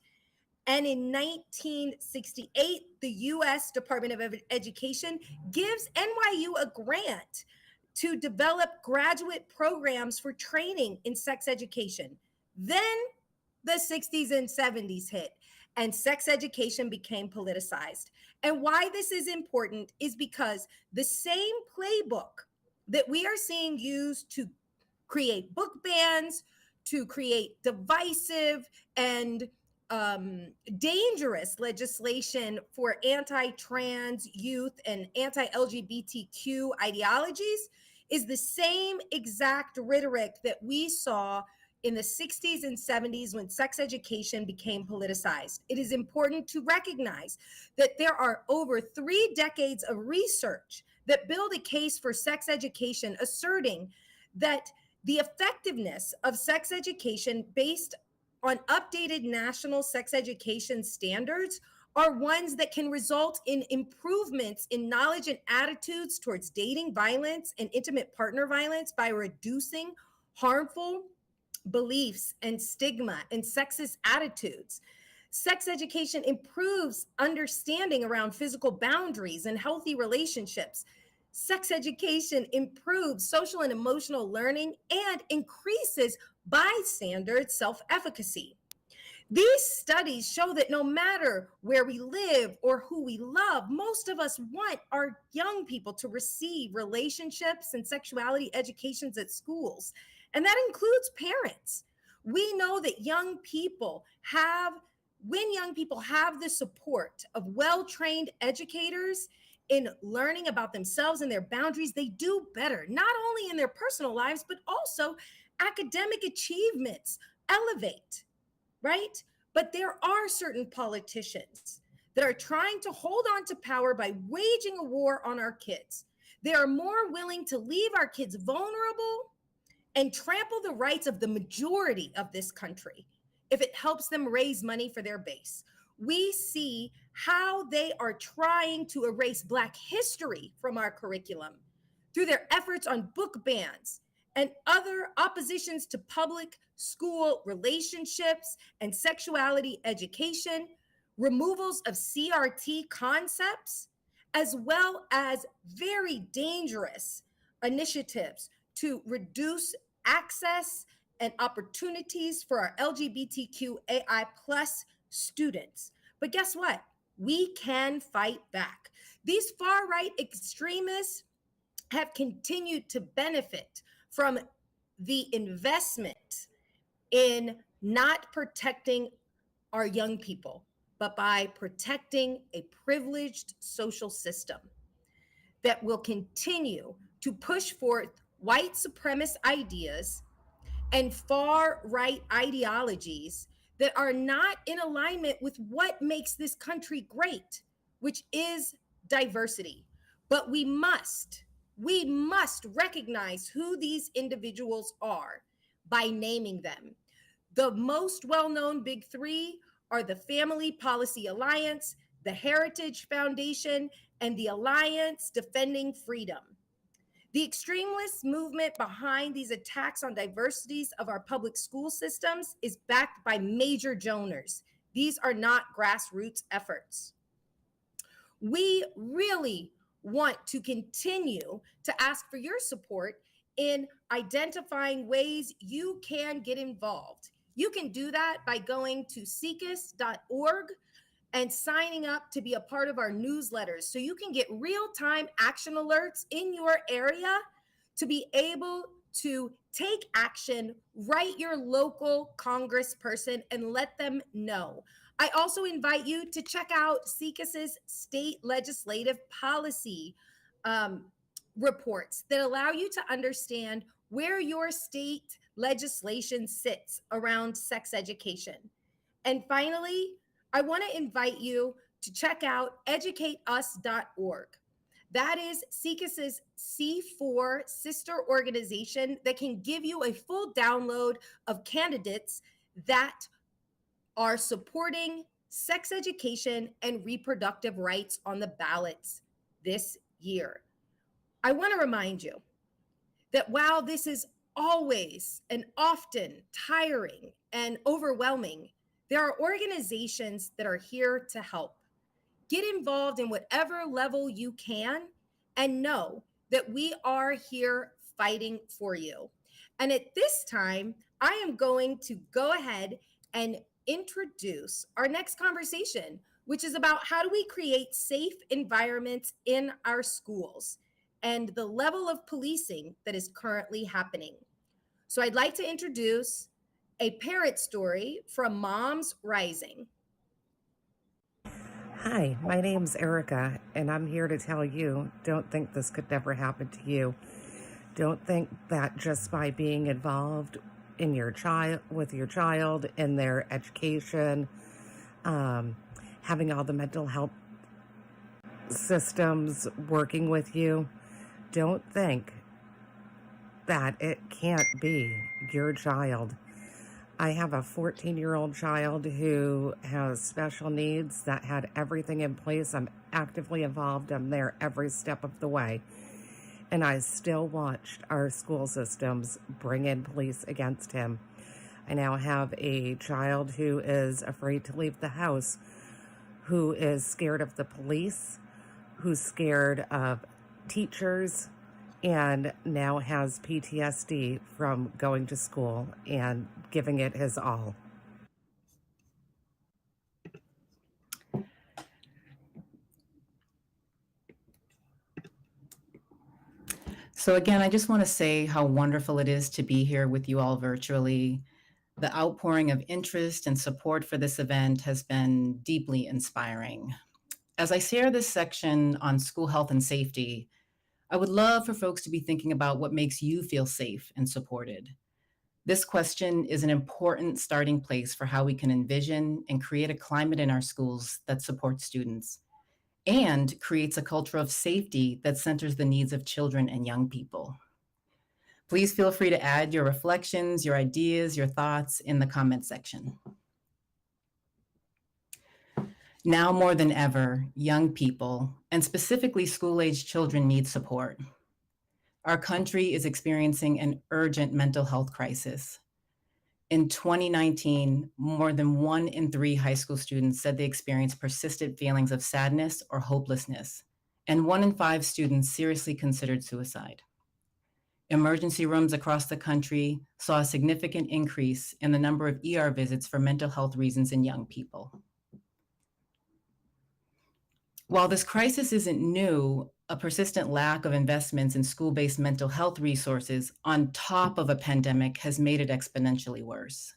And in 1968, the US Department of Education gives NYU a grant to develop graduate programs for training in sex education. Then the 60s and 70s hit, and sex education became politicized. And why this is important is because the same playbook that we are seeing used to create book bans, to create divisive and dangerous legislation for anti-trans youth and anti-LGBTQ ideologies is the same exact rhetoric that we saw in the 60s and 70s when sex education became politicized. It is important to recognize that there are over 3 decades of research that build a case for sex education, asserting that the effectiveness of sex education based on updated national sex education standards are ones that can result in improvements in knowledge and attitudes towards dating violence and intimate partner violence by reducing harmful beliefs and stigma and sexist attitudes. Sex education improves understanding around physical boundaries and healthy relationships. Sex education improves social and emotional learning and increases bystander self-efficacy. These studies show that no matter where we live or who we love, most of us want our young people to receive relationships and sexuality educations at schools. And that includes parents. We know that when young people have the support of well-trained educators in learning about themselves and their boundaries, they do better, not only in their personal lives, but also academic achievements elevate, right? But there are certain politicians that are trying to hold on to power by waging a war on our kids. They are more willing to leave our kids vulnerable and trample the rights of the majority of this country if it helps them raise money for their base. We see how they are trying to erase Black history from our curriculum through their efforts on book bans and other oppositions to public school relationships and sexuality education, removals of CRT concepts, as well as very dangerous initiatives to reduce access and opportunities for our LGBTQAI+ students. But guess what? We can fight back. These far-right extremists have continued to benefit from the investment in not protecting our young people, but by protecting a privileged social system that will continue to push forth white supremacist ideas and far-right ideologies that are not in alignment with what makes this country great, which is diversity. But we must recognize who these individuals are by naming them. The most well-known big 3 are the Family Policy Alliance, the Heritage Foundation, and the Alliance Defending Freedom. The extremist movement behind these attacks on diversities of our public school systems is backed by major donors. These are not grassroots efforts. We really want to continue to ask for your support in identifying ways you can get involved. You can do that by going to secus.org and signing up to be a part of our newsletters so you can get real-time action alerts in your area to be able to take action, write your local congressperson and let them know. I also invite you to check out SECUS's state legislative policy reports that allow you to understand where your state legislation sits around sex education. And finally, I want to invite you to check out educateus.org. That is SECUS's C4 sister organization that can give you a full download of candidates that are supporting sex education and reproductive rights on the ballots this year. I want to remind you that while this is always and often tiring and overwhelming, there are organizations that are here to help. Get involved in whatever level you can and know that we are here fighting for you. And at this time, I am going to go ahead and introduce our next conversation, which is about how do we create safe environments in our schools and the level of policing that is currently happening. So I'd like to introduce a parent story from Moms Rising. Hi, my name's Erica, and I'm here to tell you, don't think this could never happen to you. Don't think that just by being involved in with your child in their education, having all the mental health systems working with you, don't think that it can't be your child. I have a 14-year-old child who has special needs that had everything in place. I'm actively involved. I'm there every step of the way. And I still watched our school systems bring in police against him. I now have a child who is afraid to leave the house, who is scared of the police, who's scared of teachers, and now has PTSD from going to school and giving it his all. So again, I just want to say how wonderful it is to be here with you all virtually. The outpouring of interest and support for this event has been deeply inspiring. As I share this section on school health and safety, I would love for folks to be thinking about what makes you feel safe and supported. This question is an important starting place for how we can envision and create a climate in our schools that supports students and creates a culture of safety that centers the needs of children and young people. Please feel free to add your reflections, your ideas, your thoughts in the comment section. Now more than ever, young people, and specifically school-aged children, need support. Our country is experiencing an urgent mental health crisis. In 2019, more than 1 in 3 high school students said they experienced persistent feelings of sadness or hopelessness, and 1 in 5 students seriously considered suicide. Emergency rooms across the country saw a significant increase in the number of ER visits for mental health reasons in young people. While this crisis isn't new, a persistent lack of investments in school-based mental health resources on top of a pandemic has made it exponentially worse.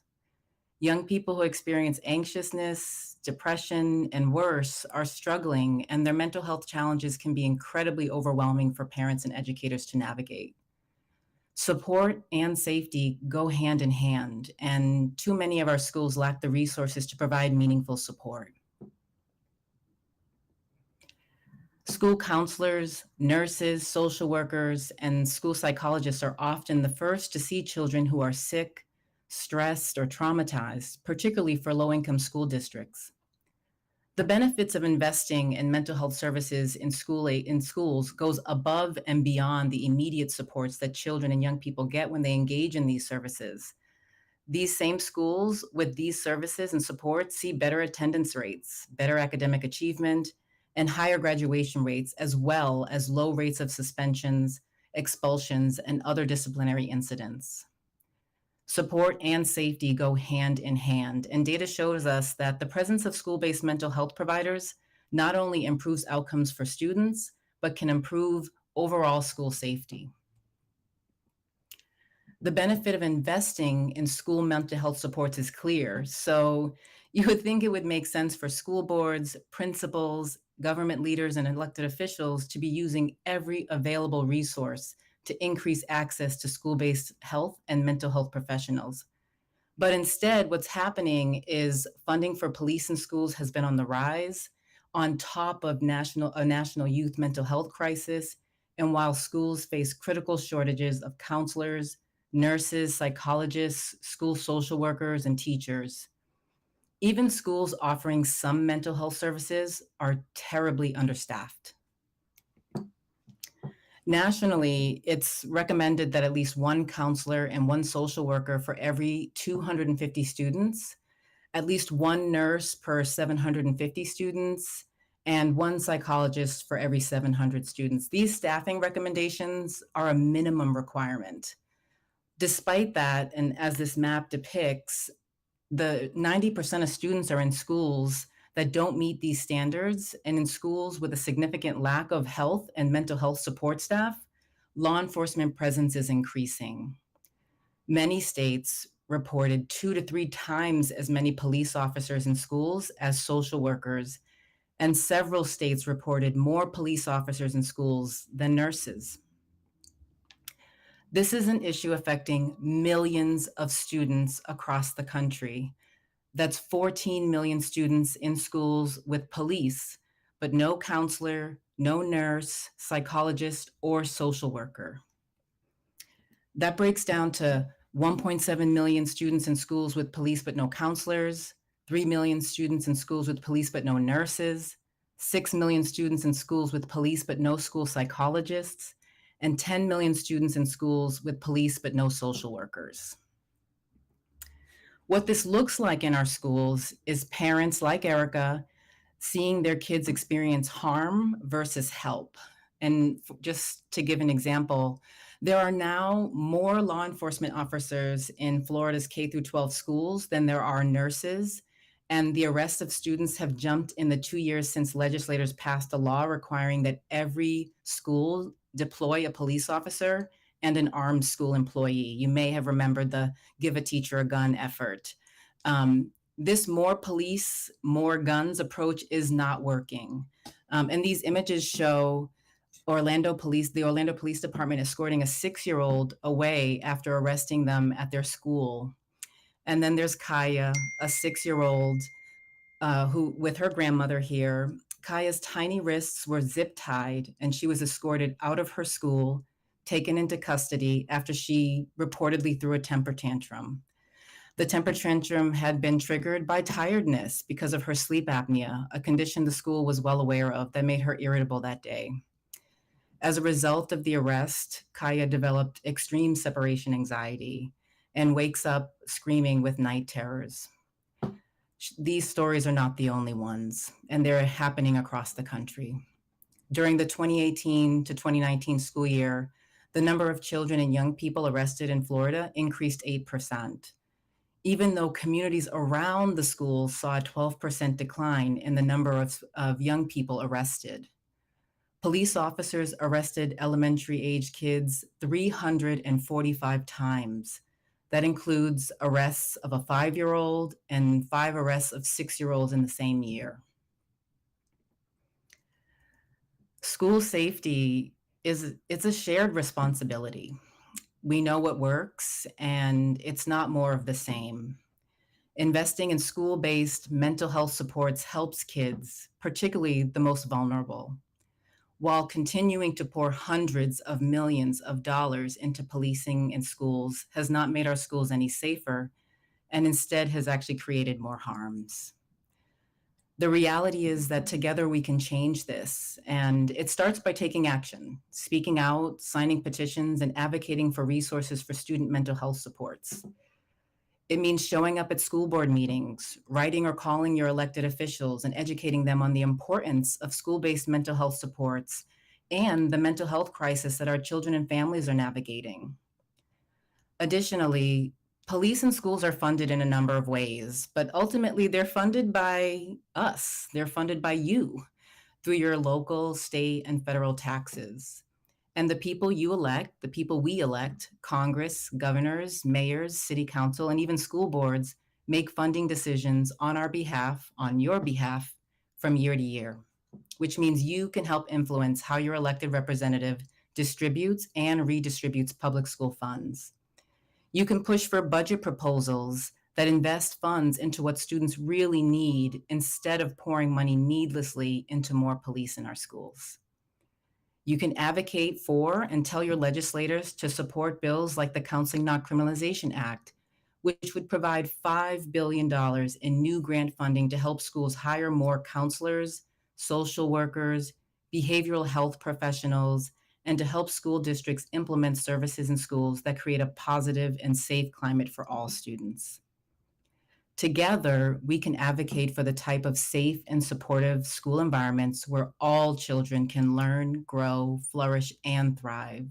Young people who experience anxiousness, depression, and worse are struggling, and their mental health challenges can be incredibly overwhelming for parents and educators to navigate. Support and safety go hand in hand, and too many of our schools lack the resources to provide meaningful support. School counselors, nurses, social workers, and school psychologists are often the first to see children who are sick, stressed, or traumatized, particularly for low-income school districts. The benefits of investing in mental health services in schools goes above and beyond the immediate supports that children and young people get when they engage in these services. These same schools with these services and supports see better attendance rates, better academic achievement, and higher graduation rates, as well as low rates of suspensions, expulsions, and other disciplinary incidents. Support and safety go hand in hand, and data shows us that the presence of school-based mental health providers not only improves outcomes for students, but can improve overall school safety. The benefit of investing in school mental health supports is clear. So you would think it would make sense for school boards, principals, government leaders, and elected officials to be using every available resource to increase access to school-based health and mental health professionals. But instead, what's happening is funding for police and schools has been on the rise on top of a national youth mental health crisis. And while schools face critical shortages of counselors, nurses, psychologists, school social workers, and teachers, even schools offering some mental health services are terribly understaffed. Nationally, it's recommended that at least one counselor and one social worker for every 250 students, at least one nurse per 750 students, and one psychologist for every 700 students. These staffing recommendations are a minimum requirement. Despite that, and as this map depicts, the 90% of students are in schools that don't meet these standards, and in schools with a significant lack of health and mental health support staff, law enforcement presence is increasing. Many states reported 2 to 3 times as many police officers in schools as social workers, and several states reported more police officers in schools than nurses. This is an issue affecting millions of students across the country. That's 14 million students in schools with police, but no counselor, no nurse, psychologist, or social worker. That breaks down to 1.7 million students in schools with police but no counselors, 3 million students in schools with police but no nurses, 6 million students in schools with police but no school psychologists, and 10 million students in schools with police but no social workers. What this looks like in our schools is parents like Erica seeing their kids experience harm versus help. And just to give an example, there are now more law enforcement officers in Florida's K-12 schools than there are nurses. And the arrests of students have jumped in the 2 years since legislators passed a law requiring that every school deploy a police officer and an armed school employee. You may have remembered the Give a Teacher a Gun effort. This more police, more guns approach is not working. And these images show the Orlando Police Department escorting a 6-year-old away after arresting them at their school. And then there's Kaya, a 6-year-old who, with her grandmother here. Kaya's tiny wrists were zip tied and she was escorted out of her school, taken into custody after she reportedly threw a temper tantrum. The temper tantrum had been triggered by tiredness because of her sleep apnea, a condition the school was well aware of that made her irritable that day. As a result of the arrest, Kaya developed extreme separation anxiety and wakes up screaming with night terrors. These stories are not the only ones, and they're happening across the country. During the 2018 to 2019 school year, the number of children and young people arrested in Florida increased 8%, even though communities around the schools saw a 12% decline in the number of young people arrested. Police officers arrested elementary-age kids 345 times. That includes arrests of a 5-year-old and 5 arrests of 6-year-olds in the same year. School safety it's a shared responsibility. We know what works, and it's not more of the same. Investing in school-based mental health supports helps kids, particularly the most vulnerable, while continuing to pour hundreds of millions of dollars into policing in schools has not made our schools any safer, and instead has actually created more harms. The reality is that together we can change this, and it starts by taking action, speaking out, signing petitions, and advocating for resources for student mental health supports. It means showing up at school board meetings, writing or calling your elected officials and educating them on the importance of school-based mental health supports and the mental health crisis that our children and families are navigating. Additionally, police and schools are funded in a number of ways, but ultimately they're funded by us. They're funded by you through your local, state, and federal taxes. And the people you elect, the people we elect, Congress, governors, mayors, city council, and even school boards make funding decisions on our behalf, on your behalf, from year to year, which means you can help influence how your elected representative distributes and redistributes public school funds. You can push for budget proposals that invest funds into what students really need instead of pouring money needlessly into more police in our schools. You can advocate for and tell your legislators to support bills like the Counseling Not Criminalization Act, which would provide $5 billion in new grant funding to help schools hire more counselors, social workers, behavioral health professionals, and to help school districts implement services in schools that create a positive and safe climate for all students. Together, we can advocate for the type of safe and supportive school environments where all children can learn, grow, flourish, and thrive.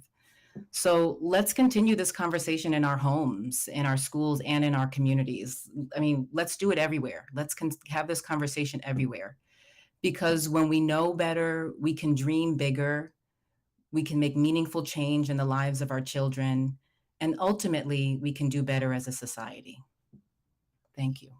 So let's continue this conversation in our homes, in our schools, and in our communities. I mean, let's do it everywhere. Let's have this conversation everywhere. Because when we know better, we can dream bigger, we can make meaningful change in the lives of our children, and ultimately, we can do better as a society. Thank you.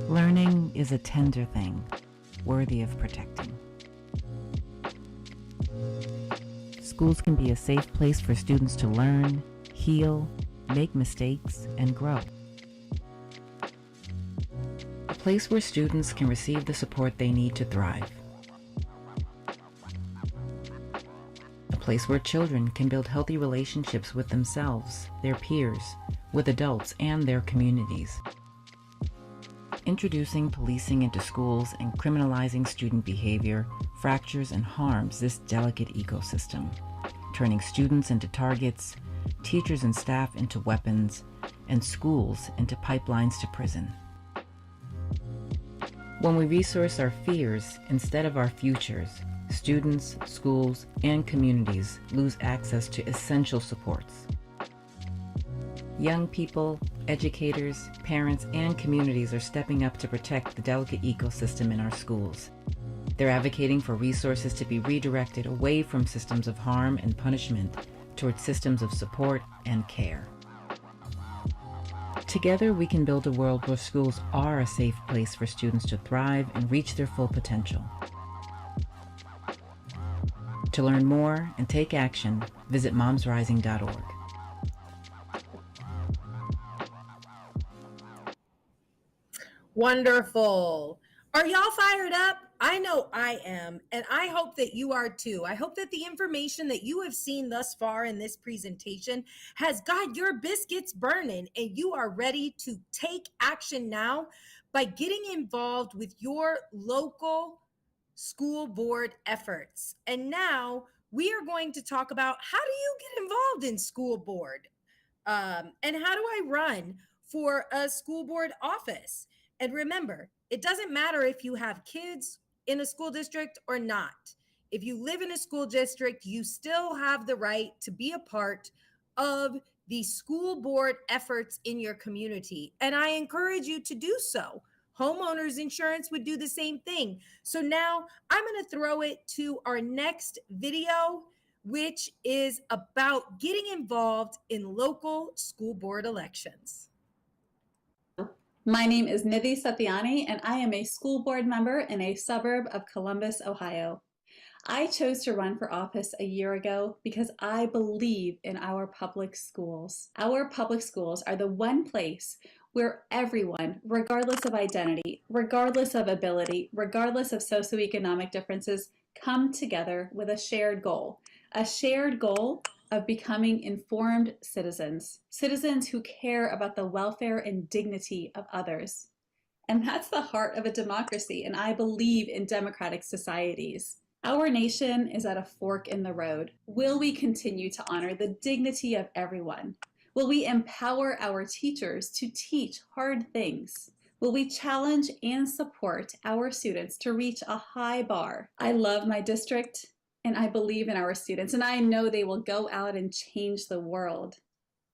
Learning is a tender thing, worthy of protecting. Schools can be a safe place for students to learn, heal, make mistakes, and grow. A place where students can receive the support they need to thrive. A place where children can build healthy relationships with themselves, their peers, with adults, and their communities. Introducing policing into schools and criminalizing student behavior fractures and harms this delicate ecosystem, turning students into targets, teachers and staff into weapons, and schools into pipelines to prison. When we resource our fears instead of our futures, students, schools, and communities lose access to essential supports. Young people, educators, parents, and communities are stepping up to protect the delicate ecosystem in our schools. They're advocating for resources to be redirected away from systems of harm and punishment towards systems of support and care. Together, we can build a world where schools are a safe place for students to thrive and reach their full potential. To learn more and take action, visit momsrising.org. Wonderful. Are y'all fired up? I know I am, and I hope that you are too. I hope that the information that you have seen thus far in this presentation has got your biscuits burning and you are ready to take action now by getting involved with your local school board efforts. And now we are going to talk about how do you get involved in school board and how do I run for a school board office? And remember, it doesn't matter if you have kids in a school district or not. If you live in a school district, you still have the right to be a part of the school board efforts in your community. And I encourage you to do so. Homeowners insurance would do the same thing. So now I'm going to throw it to our next video, which is about getting involved in local school board elections. My name is Nidhi Satyani, and I am a school board member in a suburb of Columbus, Ohio. I chose to run for office a year ago because I believe in our public schools. Our public schools are the one place where everyone, regardless of identity, regardless of ability, regardless of socioeconomic differences, come together with a shared goal of becoming informed citizens, citizens who care about the welfare and dignity of others. And that's the heart of a democracy, and I believe in democratic societies. Our nation is at a fork in the road. Will we continue to honor the dignity of everyone? Will we empower our teachers to teach hard things? Will we challenge and support our students to reach a high bar? I love my district. and I believe in our students, and I know they will go out and change the world.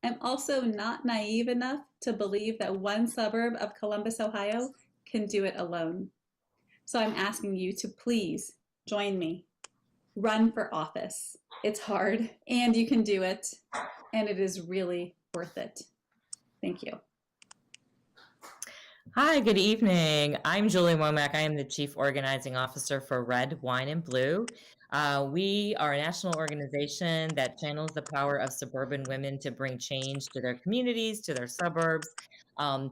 I'm also not naive enough to believe that one suburb of Columbus, Ohio can do it alone. So I'm asking you to please join me. Run for office. It's hard, and you can do it, and it is really worth it. Thank you. Hi, good evening. I'm Julie Womack. I am the Chief Organizing Officer for Red, Wine, and Blue. We are a national organization that channels the power of suburban women to bring change to their communities, to their suburbs,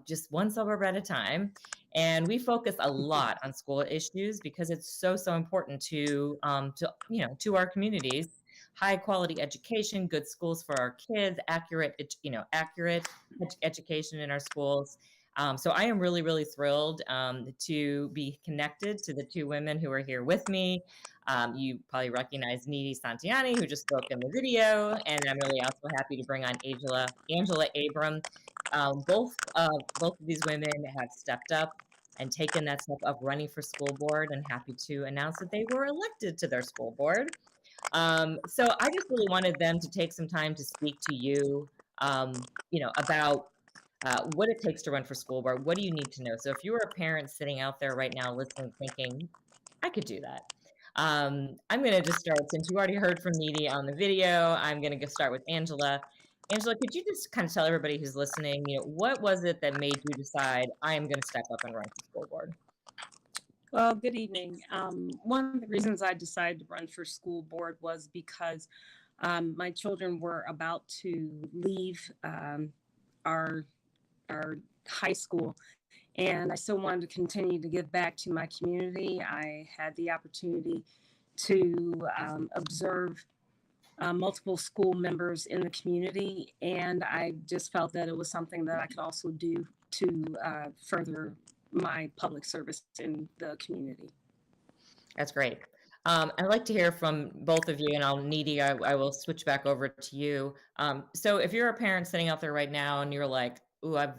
just one suburb at a time. And we focus a lot on school issues because it's so important to our communities. High quality education, good schools for our kids, accurate education in our schools. So I am really thrilled to be connected to the two women who are here with me. You probably recognize Nidhi Santiani, who just spoke in the video, and I'm really also happy to bring on Angela Abram. Both of these women have stepped up and taken that step of running for school board, and happy to announce that they were elected to their school board. So I just really wanted them to take some time to speak to you, about what it takes to run for school board. What do you need to know? So if you are a parent sitting out there right now listening, thinking, I could do that. I'm going to just start, since you already heard from Nidhi on the video, I'm going to start with Angela. Angela, could you just kind of tell everybody who's listening, what was it that made you decide I am going to step up and run for school board? Well, good evening. One of the reasons I decided to run for school board was because my children were about to leave our high school, and I still wanted to continue to give back to my community. I had the opportunity to observe multiple school members in the community, and I just felt that it was something that I could also do to further my public service in the community. That's great. I'd like to hear from both of you, and Nidhi, I will switch back over to you. So if you're a parent sitting out there right now and you're like, ooh, I've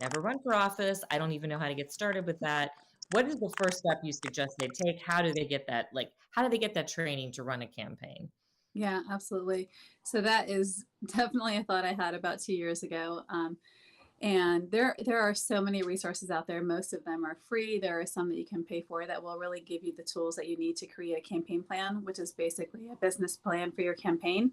never run for office, I don't even know how to get started with that. What is the first step you suggest they take? How do they get that? How do they get that training to run a campaign? Yeah, absolutely. So that is definitely a thought I had about 2 years ago. And there are so many resources out there. Most of them are free. There are some that you can pay for that will really give you the tools that you need to create a campaign plan, which is basically a business plan for your campaign.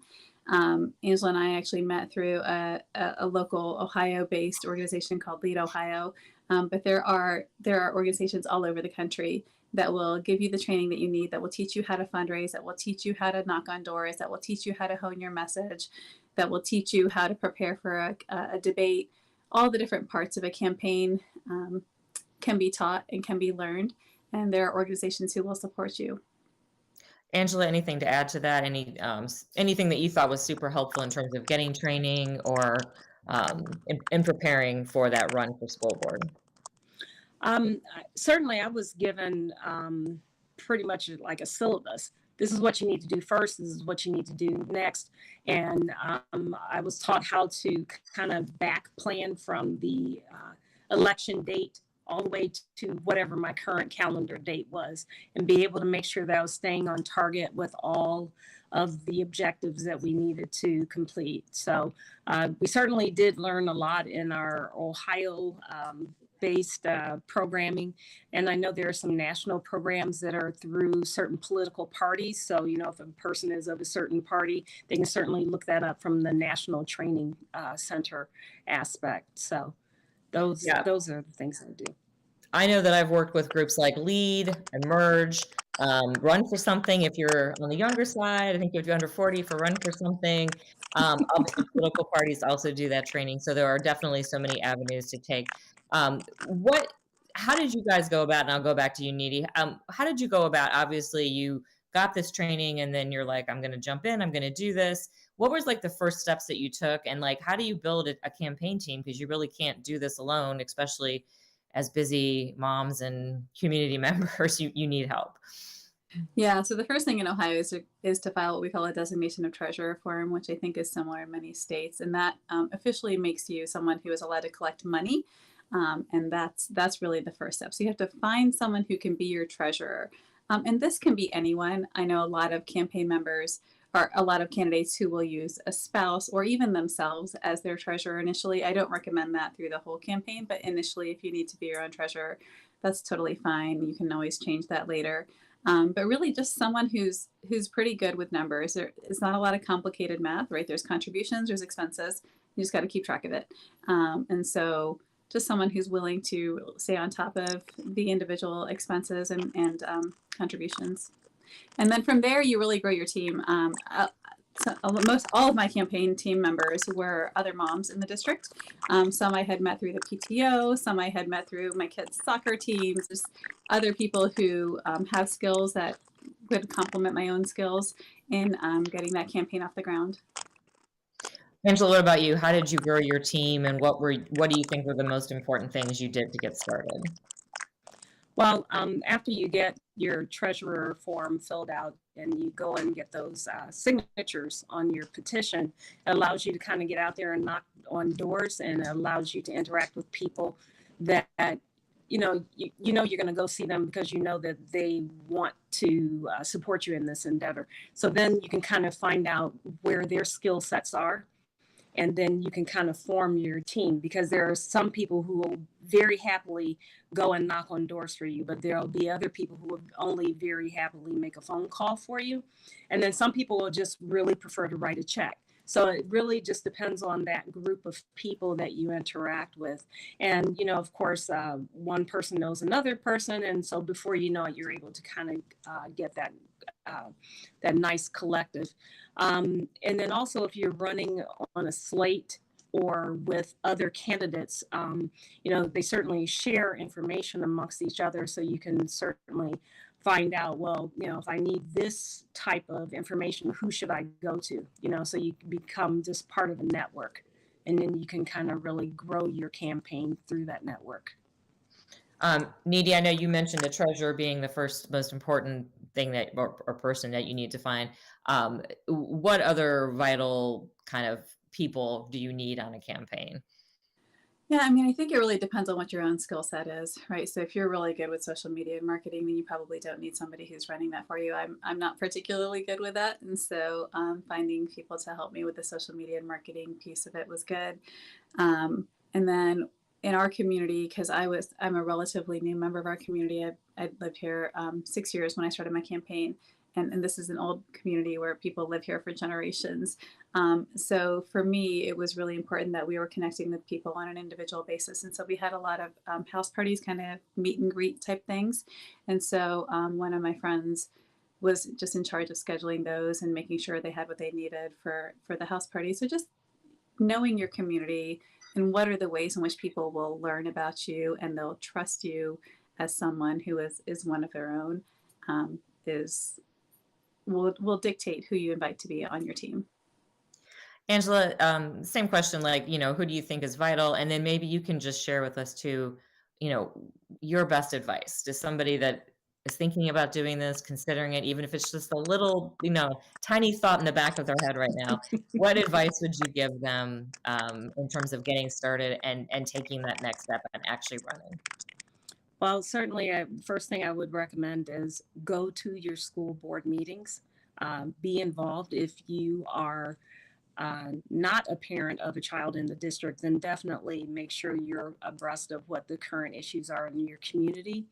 Angela and I actually met through a local Ohio-based organization called Lead Ohio. But there are organizations all over the country that will give you the training that you need, that will teach you how to fundraise, that will teach you how to knock on doors, that will teach you how to hone your message, that will teach you how to prepare for a debate. All the different parts of a campaign can be taught and can be learned, and there are organizations who will support you. Angela, anything to add to that? Anything that you thought was super helpful in terms of getting training or in preparing for that run for school board? Certainly, I was given pretty much like a syllabus. This is what you need to do first. This is what you need to do next. And I was taught how to kind of back plan from the election date all the way to whatever my current calendar date was, and be able to make sure that I was staying on target with all of the objectives that we needed to complete. So we certainly did learn a lot in our Ohio based programming. And I know there are some national programs that are through certain political parties. So, if a person is of a certain party, they can certainly look that up from the National Training Center aspect. So those are the things I do. I know that I've worked with groups like Lead, Emerge, Run for Something if you're on the younger side. I think if you're under 40 for Run for Something. Obviously, political parties also do that training. So there are definitely so many avenues to take. How did you guys go about, and I'll go back to you, Nidhi. How did you go about, obviously you got this training and then you're like, I'm going to jump in, I'm going to do this. What was the first steps that you took, and how do you build a campaign team? Because you really can't do this alone, especially as busy moms and community members, you need help. Yeah, so the first thing in Ohio is to file what we call a designation of treasurer form, which I think is similar in many states. And that officially makes you someone who is allowed to collect money. And that's really the first step. So you have to find someone who can be your treasurer. And this can be anyone. I know a lot of campaign members or a lot of candidates who will use a spouse or even themselves as their treasurer initially. I don't recommend that through the whole campaign, but initially, if you need to be your own treasurer, that's totally fine. You can always change that later. But really just someone who's pretty good with numbers. It's not a lot of complicated math, right? There's contributions, there's expenses. You just got to keep track of it. And so just someone who's willing to stay on top of the individual expenses and contributions. And then from there, you really grow your team. So all of my campaign team members were other moms in the district. Some I had met through the PTO, some I had met through my kids' soccer teams, just other people who have skills that would complement my own skills in getting that campaign off the ground. Angela, what about you? How did you grow your team, and what do you think were the most important things you did to get started? Well, after you get your treasurer form filled out and you go and get those signatures on your petition, it allows you to kind of get out there and knock on doors, and it allows you to interact with people that you know you're going to go see them because you know that they want to support you in this endeavor. So then you can kind of find out where their skill sets are. And then you can kind of form your team, because there are some people who will very happily go and knock on doors for you, but there'll be other people who will only very happily make a phone call for you. And then some people will just really prefer to write a check. So it really just depends on that group of people that you interact with. And, you know, of course, one person knows another person. And so before you know it, you're able to kind of get that nice collective. And then also if you're running on a slate or with other candidates, you know, they certainly share information amongst each other. So you can certainly find out, well, you know, if I need this type of information, who should I go to? You know, so you become just part of a network, and then you can kind of really grow your campaign through that network. Needy, I know you mentioned the treasurer being the first most important thing that or person that you need to find. What other vital kind of people do you need on a campaign? Yeah, I mean, I think it really depends on what your own skill set is, right? So if you're really good with social media and marketing, then you probably don't need somebody who's running that for you. I'm not particularly good with that. And so finding people to help me with the social media and marketing piece of it was good. And then in our community, because I'm a relatively new member of our community. I lived here 6 years when I started my campaign. And this is an old community where people live here for generations. So for me, it was really important that we were connecting with people on an individual basis. And so we had a lot of house parties, kind of meet and greet type things. And so one of my friends was just in charge of scheduling those and making sure they had what they needed for the house party. So just knowing your community and what are the ways in which people will learn about you and they'll trust you as someone who is one of their own will dictate who you invite to be on your team. Angela, same question, like, you know, who do you think is vital? And then maybe you can just share with us too, you know, your best advice to somebody that is thinking about doing this, considering it, even if it's just a little, you know, tiny thought in the back of their head right now. What advice would you give them in terms of getting started and taking that next step and actually running? Well, certainly, first thing I would recommend is go to your school board meetings. Be involved. If you are not a parent of a child in the district, then definitely make sure you're abreast of what the current issues are in your community.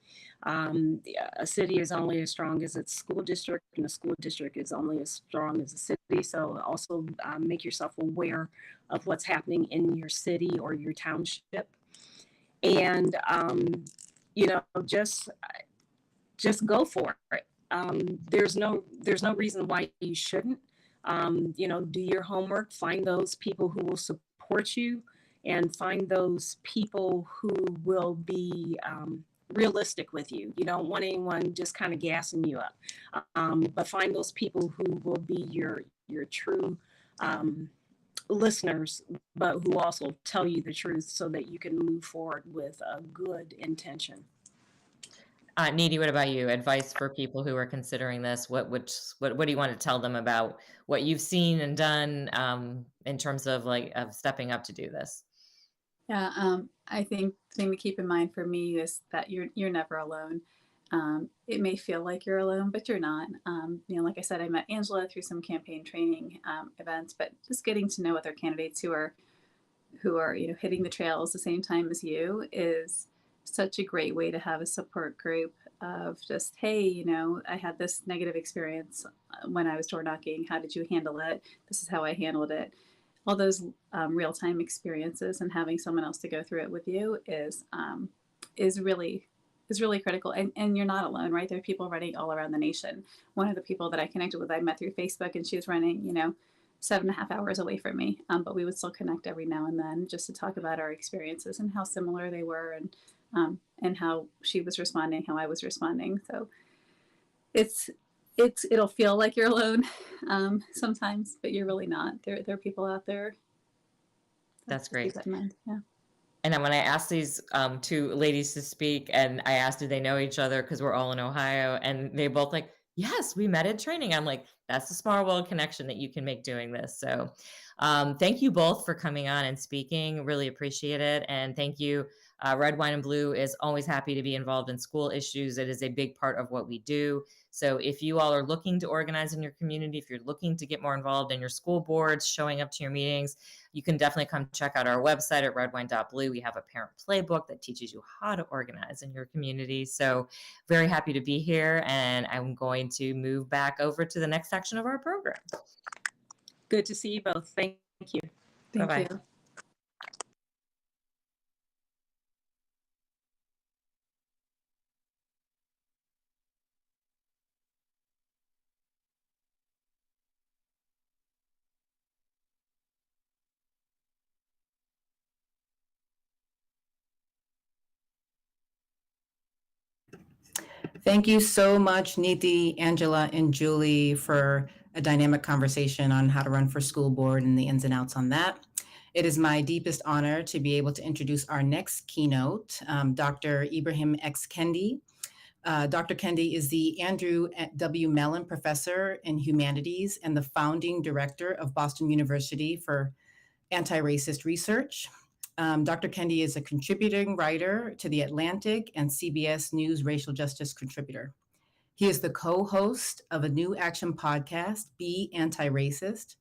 A city is only as strong as its school district, and a school district is only as strong as a city. So also make yourself aware of what's happening in your city or your township. And you know, just go for it. There's no reason why you shouldn't. You know, do your homework, find those people who will support you, and find those people who will be realistic with you. You don't want anyone just kind of gassing you up, but find those people who will be your true listeners, but who also tell you the truth so that you can move forward with a good intention. Needy, what about you? Advice for people who are considering this? What do you want to tell them about what you've seen and done in terms of of stepping up to do this? Yeah, I think the thing to keep in mind for me is that you're never alone. it may feel like you're alone, but you're not. Like I said, I met Angela through some campaign training events, but just getting to know other candidates who are hitting the trails the same time as you is such a great way to have a support group of just, hey, I had this negative experience when I was door knocking. How did you handle it? This is how I handled it. All those real-time experiences and having someone else to go through it with you is really critical. And you're not alone, right? There are people running all around the nation. One of the people that I connected with, I met through Facebook, and she was running, 7.5 hours away from me. But we would still connect every now and then just to talk about our experiences and how similar they were, and how she was responding, how I was responding. So it'll feel like you're alone sometimes, but you're really not. There are people out there. That's great. Keep that in mind. Yeah. And then when I asked these two ladies to speak, and I asked, did they know each other? Because we're all in Ohio. And they both like, yes, we met at training. I'm like, that's the Small World connection that you can make doing this. So thank you both for coming on and speaking. Really appreciate it. And thank you. Red, Wine, and Blue is always happy to be involved in school issues. It is a big part of what we do. So if you all are looking to organize in your community, if you're looking to get more involved in your school boards, showing up to your meetings, you can definitely come check out our website at redwine.blue. We have a parent playbook that teaches you how to organize in your community. So very happy to be here. And I'm going to move back over to the next section of our program. Good to see you both. Thank you. Thank you. Thank you so much, Neeti, Angela, and Julie, for a dynamic conversation on how to run for school board and the ins and outs on that. It is my deepest honor to be able to introduce our next keynote, Dr. Ibrahim X. Kendi. Dr. Kendi is the Andrew W. Mellon Professor in Humanities and the founding director of Boston University for Anti-Racist Research. Dr. Kendi is a contributing writer to The Atlantic and CBS News Racial Justice Contributor. He is the co-host of a New Action podcast, Be Anti-Racist.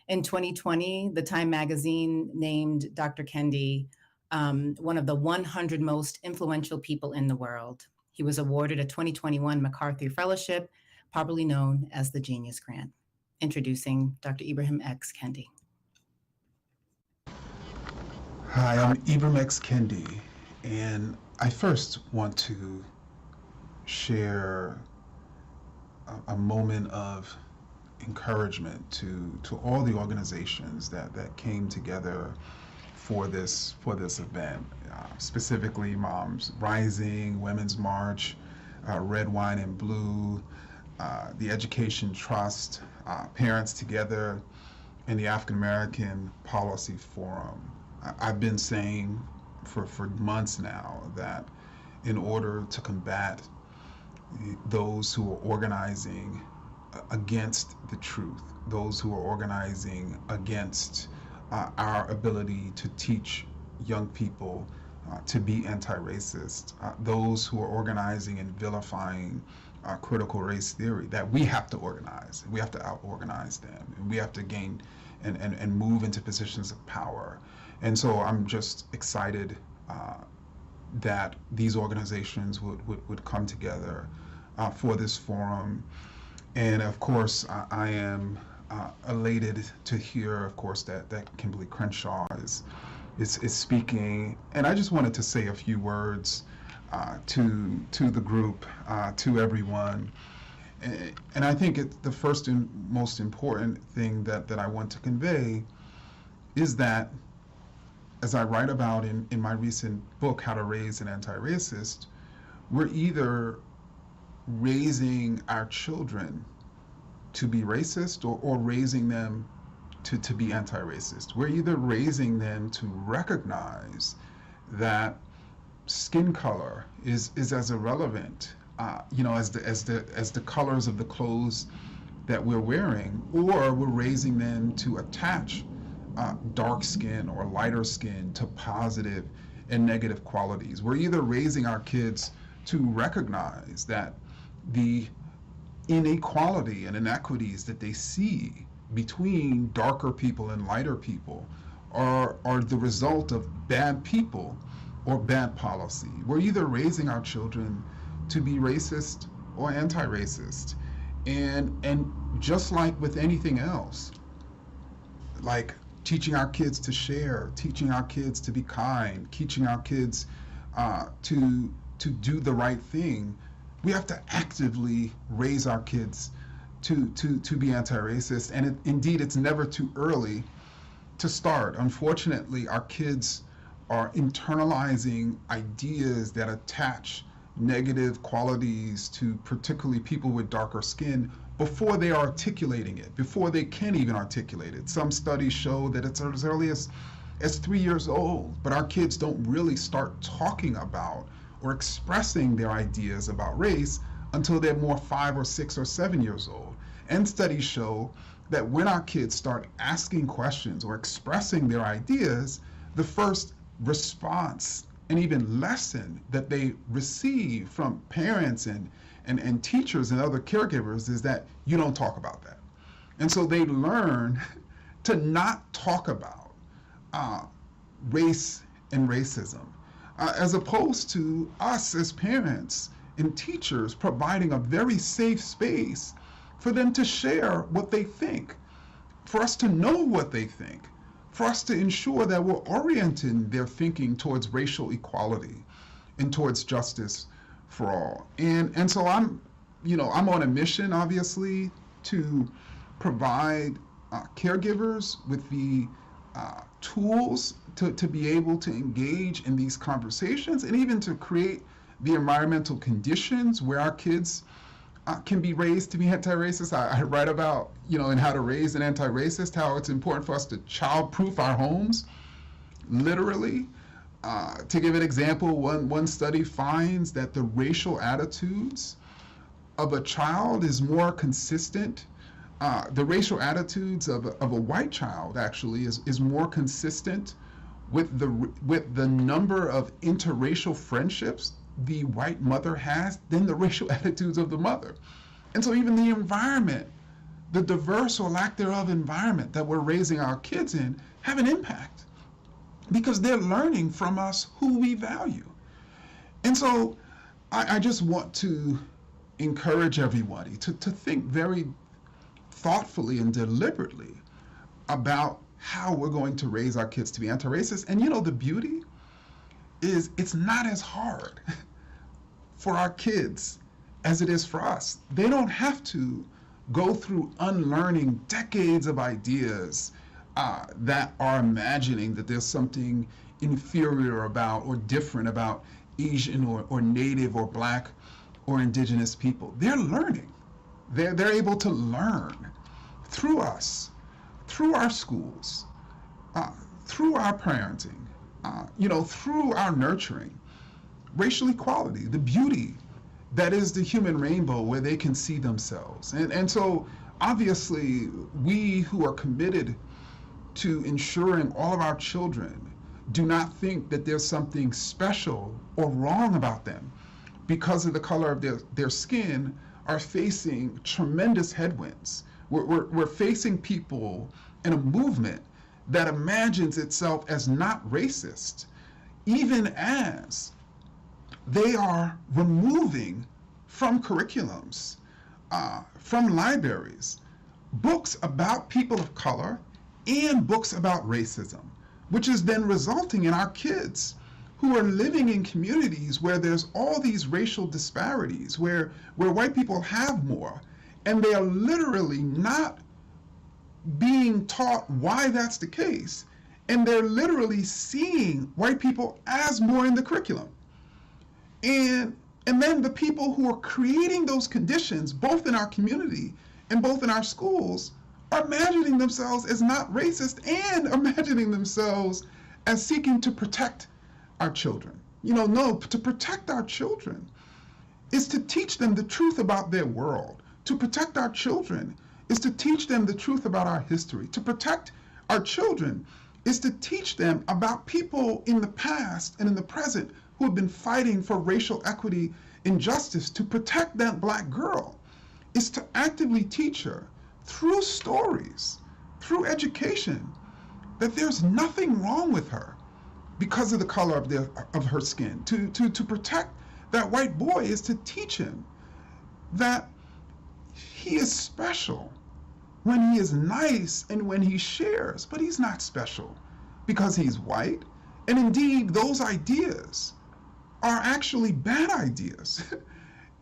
In 2020, the Time magazine named Dr. Kendi one of the 100 most influential people in the world. He was awarded a 2021 MacArthur Fellowship, popularly known as the Genius Grant. Introducing Dr. Ibrahim X. Kendi. Hi, I'm Ibrahim X. Kendi, and I first want to share a moment of encouragement to all the organizations that came together for this event, specifically Moms Rising, Women's March, Red, Wine, and Blue, the Education Trust, Parents Together, and the African American Policy Forum. I've been saying for months now that in order to combat those who are organizing against the truth, those who are organizing against our ability to teach young people to be anti-racist, those who are organizing and vilifying critical race theory, that we have to organize. We have to out-organize them, and we have to gain and move into positions of power. And so I'm just excited that these organizations would come together for this forum. And of course, I am elated to hear, of course, that Kimberly Crenshaw is speaking. And I just wanted to say a few words to the group, to everyone. And I think the first and most important thing that I want to convey is that, as I write about in my recent book, How to Raise an Anti-Racist, we're either raising our children to be racist or raising them to be anti-racist. We're either raising them to recognize that skin color is as irrelevant, as the colors of the clothes that we're wearing, or we're raising them to attach dark skin or lighter skin to positive and negative qualities. We're either raising our kids to recognize that the inequality and inequities that they see between darker people and lighter people are the result of bad people or bad policy. We're either raising our children to be racist or anti-racist. And just like with anything else, like teaching our kids to share, teaching our kids to be kind, teaching our kids to do the right thing, we have to actively raise our kids to be anti-racist. And indeed, it's never too early to start. Unfortunately, our kids are internalizing ideas that attach negative qualities to particularly people with darker skin before they are articulating it, before they can even articulate it. Some studies show that it's as early as 3 years old, but our kids don't really start talking about or expressing their ideas about race until they're more 5 or 6 or 7 years old. And studies show that when our kids start asking questions or expressing their ideas, the first response and even lesson that they receive from parents and teachers and other caregivers is that you don't talk about that. And so they learn to not talk about race and racism, as opposed to us as parents and teachers providing a very safe space for them to share what they think, for us to know what they think, for us to ensure that we're orienting their thinking towards racial equality and towards justice for all. And so I'm on a mission, obviously, to provide caregivers with the tools to be able to engage in these conversations, and even to create the environmental conditions where our kids can be raised to be anti-racist. I write about, in How to Raise an Anti-Racist, how it's important for us to child-proof our homes, literally. To give an example, one study finds that the racial attitudes of a child is more consistent. The racial attitudes of a white child actually is more consistent with the number of interracial friendships the white mother has than the racial attitudes of the mother. And so even the environment, the diverse or lack thereof environment that we're raising our kids in, have an impact, because they're learning from us who we value. And so I just want to encourage everybody to think very thoughtfully and deliberately about how we're going to raise our kids to be anti-racist. And the beauty is it's not as hard for our kids as it is for us. They don't have to go through unlearning decades of ideas that are imagining that there's something inferior about or different about Asian or Native or Black or Indigenous people. They're learning. They're able to learn through us, through our schools, through our parenting, through our nurturing, racial equality, the beauty that is the human rainbow where they can see themselves. And so obviously we who are committed to ensuring all of our children do not think that there's something special or wrong about them because of the color of their skin, are facing tremendous headwinds. We're facing people in a movement that imagines itself as not racist, even as they are removing from curriculums, from libraries, books about people of color and books about racism, which is then resulting in our kids who are living in communities where there's all these racial disparities, where white people have more, and they are literally not being taught why that's the case. And they're literally seeing white people as more in the curriculum. And then the people who are creating those conditions, both in our community and both in our schools, are imagining themselves as not racist and imagining themselves as seeking to protect our children. No, to protect our children is to teach them the truth about their world. To protect our children is to teach them the truth about our history. To protect our children is to teach them about people in the past and in the present who have been fighting for racial equity injustice to protect that Black girl is to actively teach her through stories, through education, that there's nothing wrong with her because of the color of her skin. To protect that white boy is to teach him that he is special when he is nice and when he shares, but he's not special because he's white. And indeed, those ideas are actually bad ideas.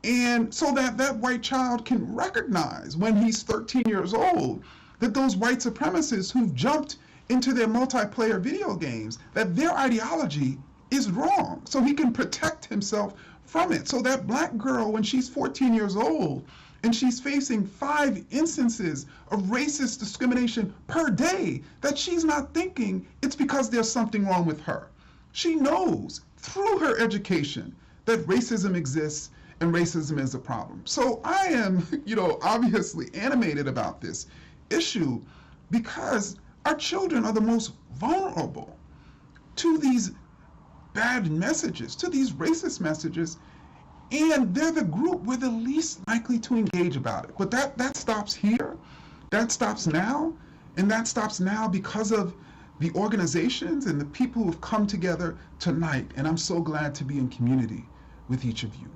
And so that white child can recognize when he's 13 years old that those white supremacists who've jumped into their multiplayer video games, that their ideology is wrong. So he can protect himself from it. So that Black girl, when she's 14 years old and she's facing 5 instances of racist discrimination per day, that she's not thinking it's because there's something wrong with her. She knows through her education that racism exists and racism is a problem. So I am, obviously animated about this issue because our children are the most vulnerable to these bad messages, to these racist messages, and they're the group we're the least likely to engage about it. But that stops here, that stops now, and that stops now because of the organizations and the people who've come together tonight. And I'm so glad to be in community with each of you.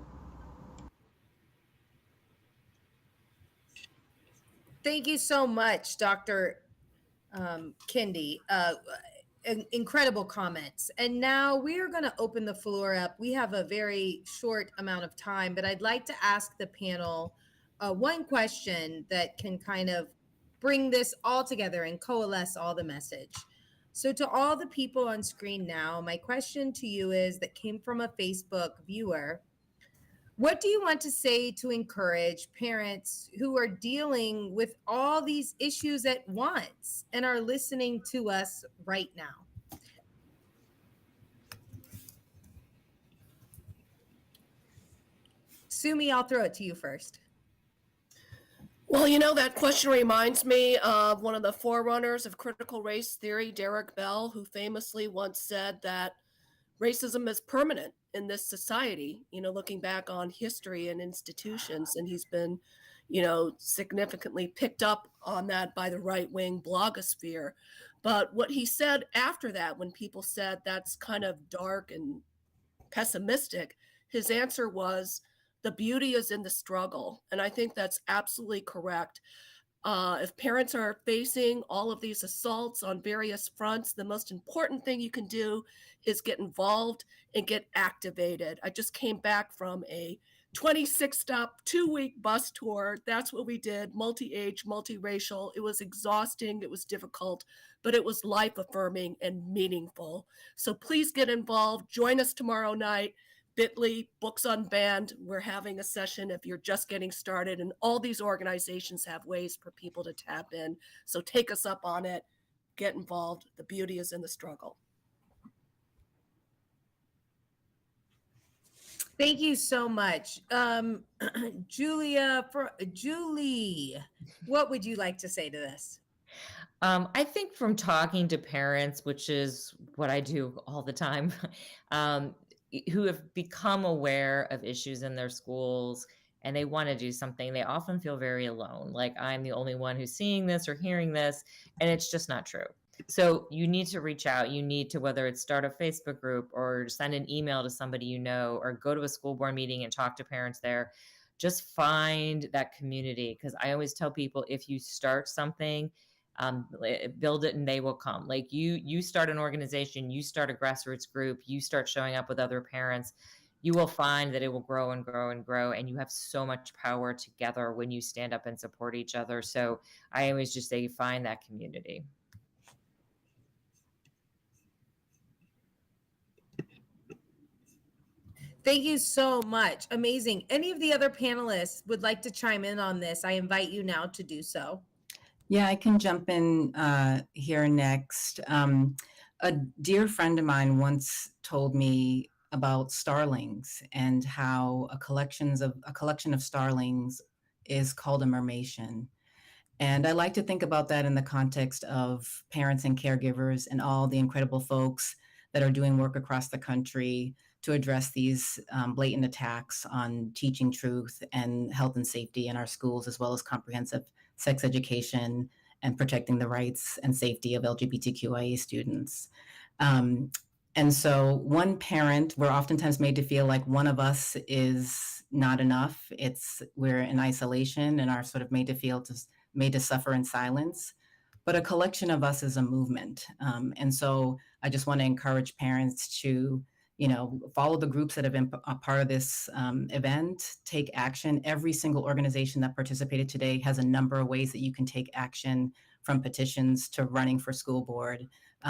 Thank you so much, Dr. Kendi. Incredible comments. And now we are going to open the floor up. We have a very short amount of time, but I'd like to ask the panel one question that can kind of bring this all together and coalesce all the message. So to all the people on screen now, my question to you is, that came from a Facebook viewer: what do you want to say to encourage parents who are dealing with all these issues at once and are listening to us right now? Sumi, I'll throw it to you first. Well, that question reminds me of one of the forerunners of critical race theory, Derek Bell, who famously once said that racism is permanent in this society, looking back on history and institutions. And he's been, significantly picked up on that by the right-wing blogosphere. But what he said after that, when people said that's kind of dark and pessimistic, his answer was, the beauty is in the struggle. And I think that's absolutely correct. If parents are facing all of these assaults on various fronts, the most important thing you can do is get involved and get activated. I just came back from a 26-stop, 2-week bus tour. That's what we did, multi-age, multiracial. It was exhausting, it was difficult, but it was life-affirming and meaningful. So please get involved. Join us tomorrow night. Bitly, Books Unbanned. We're having a session if you're just getting started, and all these organizations have ways for people to tap in. So take us up on it, get involved. The beauty is in the struggle. Thank you so much. Julie, what would you like to say to this? I think from talking to parents, which is what I do all the time, who have become aware of issues in their schools and they want to do something, they often feel very alone. Like, I'm the only one who's seeing this or hearing this, and it's just not true. So you need to reach out. You need to, whether it's start a Facebook group or send an email to somebody you know, or go to a school board meeting and talk to parents there. Just find that community. Because I always tell people, if you start something, build it and they will come. Like, you start an organization, you start a grassroots group, you start showing up with other parents, you will find that it will grow and grow and grow. And you have so much power together when you stand up and support each other. So I always just say, find that community. Thank you so much. Amazing. Any of the other panelists would like to chime in on this? I invite you now to do so. Yeah, I can jump in here next. A dear friend of mine once told me about starlings and how a collection of starlings is called a mermation. And I like to think about that in the context of parents and caregivers and all the incredible folks that are doing work across the country to address these blatant attacks on teaching truth and health and safety in our schools, as well as comprehensive sex education and protecting the rights and safety of LGBTQIA students. And so one parent, we're oftentimes made to feel like one of us is not enough. We're in isolation and are sort of made to suffer in silence. But a collection of us is a movement. And so I just want to encourage parents to, follow the groups that have been a part of this event, take action. Every single organization that participated today has a number of ways that you can take action, from petitions to running for school board.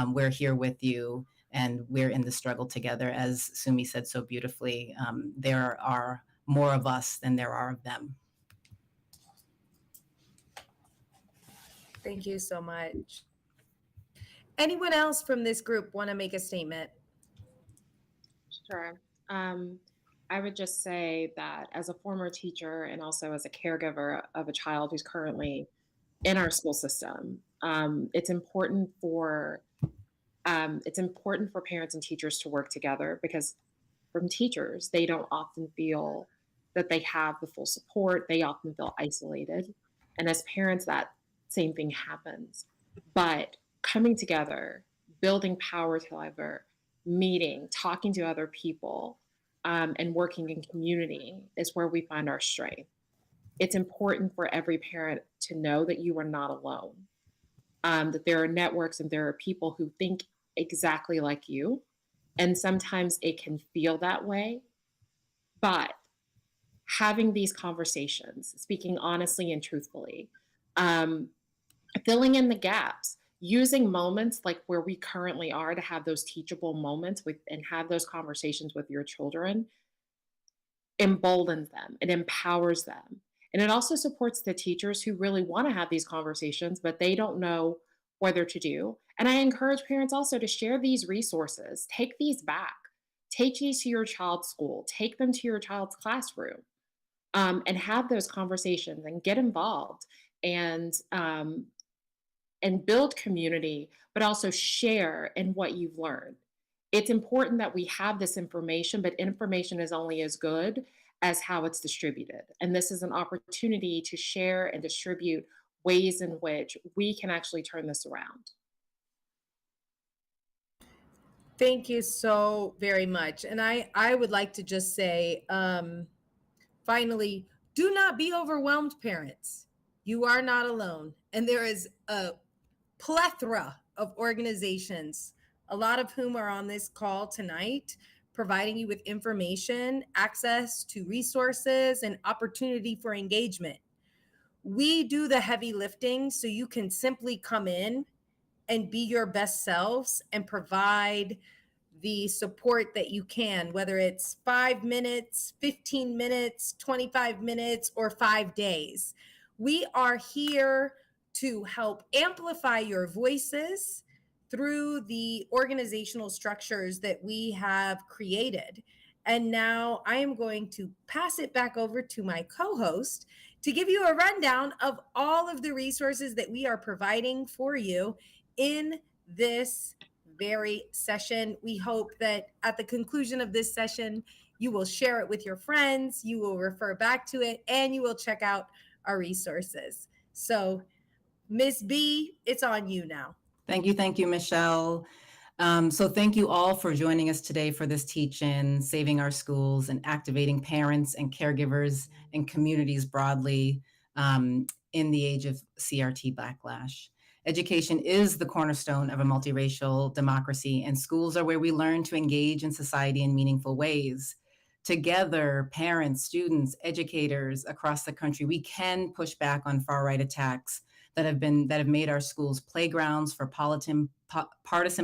We're here with you, and we're in the struggle together. As Sumi said so beautifully, there are more of us than there are of them. Thank you so much. Anyone else from this group want to make a statement? Sure. I would just say that as a former teacher and also as a caregiver of a child who's currently in our school system, it's important for parents and teachers to work together, because from teachers, they don't often feel that they have the full support. They often feel isolated. And as parents, that same thing happens. But coming together, building power together, meeting, talking to other people, and working in community is where we find our strength. It's important for every parent to know that you are not alone, that there are networks and there are people who think exactly like you. And sometimes it can feel that way. But having these conversations, speaking honestly and truthfully, filling in the gaps, using moments like where we currently are to have those teachable moments and have those conversations with your children emboldens them, it empowers them. And it also supports the teachers who really want to have these conversations, but they don't know whether to do. And I encourage parents also to share these resources, take these back, take these to your child's school, take them to your child's classroom, and have those conversations and get involved and build community, but also share in what you've learned. It's important that we have this information, but information is only as good as how it's distributed. And this is an opportunity to share and distribute ways in which we can actually turn this around. Thank you so very much. And I would like to just say, finally, do not be overwhelmed, parents. You are not alone. And there is a plethora of organizations, a lot of whom are on this call tonight, providing you with information, access to resources, and opportunity for engagement. We do the heavy lifting so you can simply come in and be your best selves and provide the support that you can, whether it's 5 minutes, 15 minutes, 25 minutes, or 5 days. We are here to help amplify your voices through the organizational structures that we have created. And now I am going to pass it back over to my co-host to give you a rundown of all of the resources that we are providing for you in this very session. We hope that at the conclusion of this session, you will share it with your friends, you will refer back to it, and you will check out our resources. So Ms. B, it's on you now. Thank you, Michelle. So thank you all for joining us today for this teach-in, Saving Our Schools and Activating Parents and Caregivers and Communities broadly in the age of CRT backlash. Education is the cornerstone of a multiracial democracy, and schools are where we learn to engage in society in meaningful ways. Together, parents, students, educators across the country, we can push back on far-right attacks that have made our schools playgrounds for partisan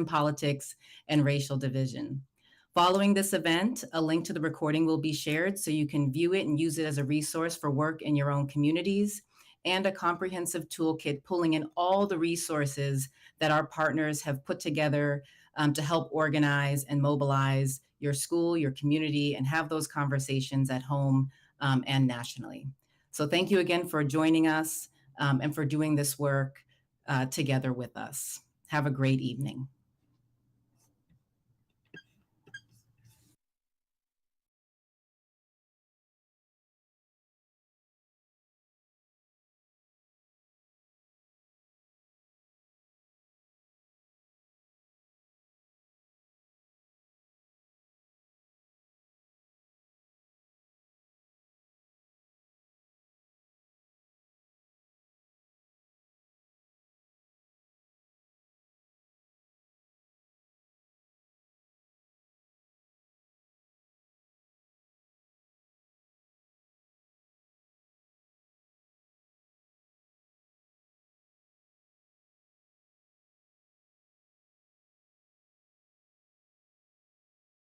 politics and racial division. Following this event, a link to the recording will be shared so you can view it and use it as a resource for work in your own communities, and a comprehensive toolkit pulling in all the resources that our partners have put together to help organize and mobilize your school, your community, and have those conversations at home and nationally. So thank you again for joining us and for doing this work together with us. Have a great evening.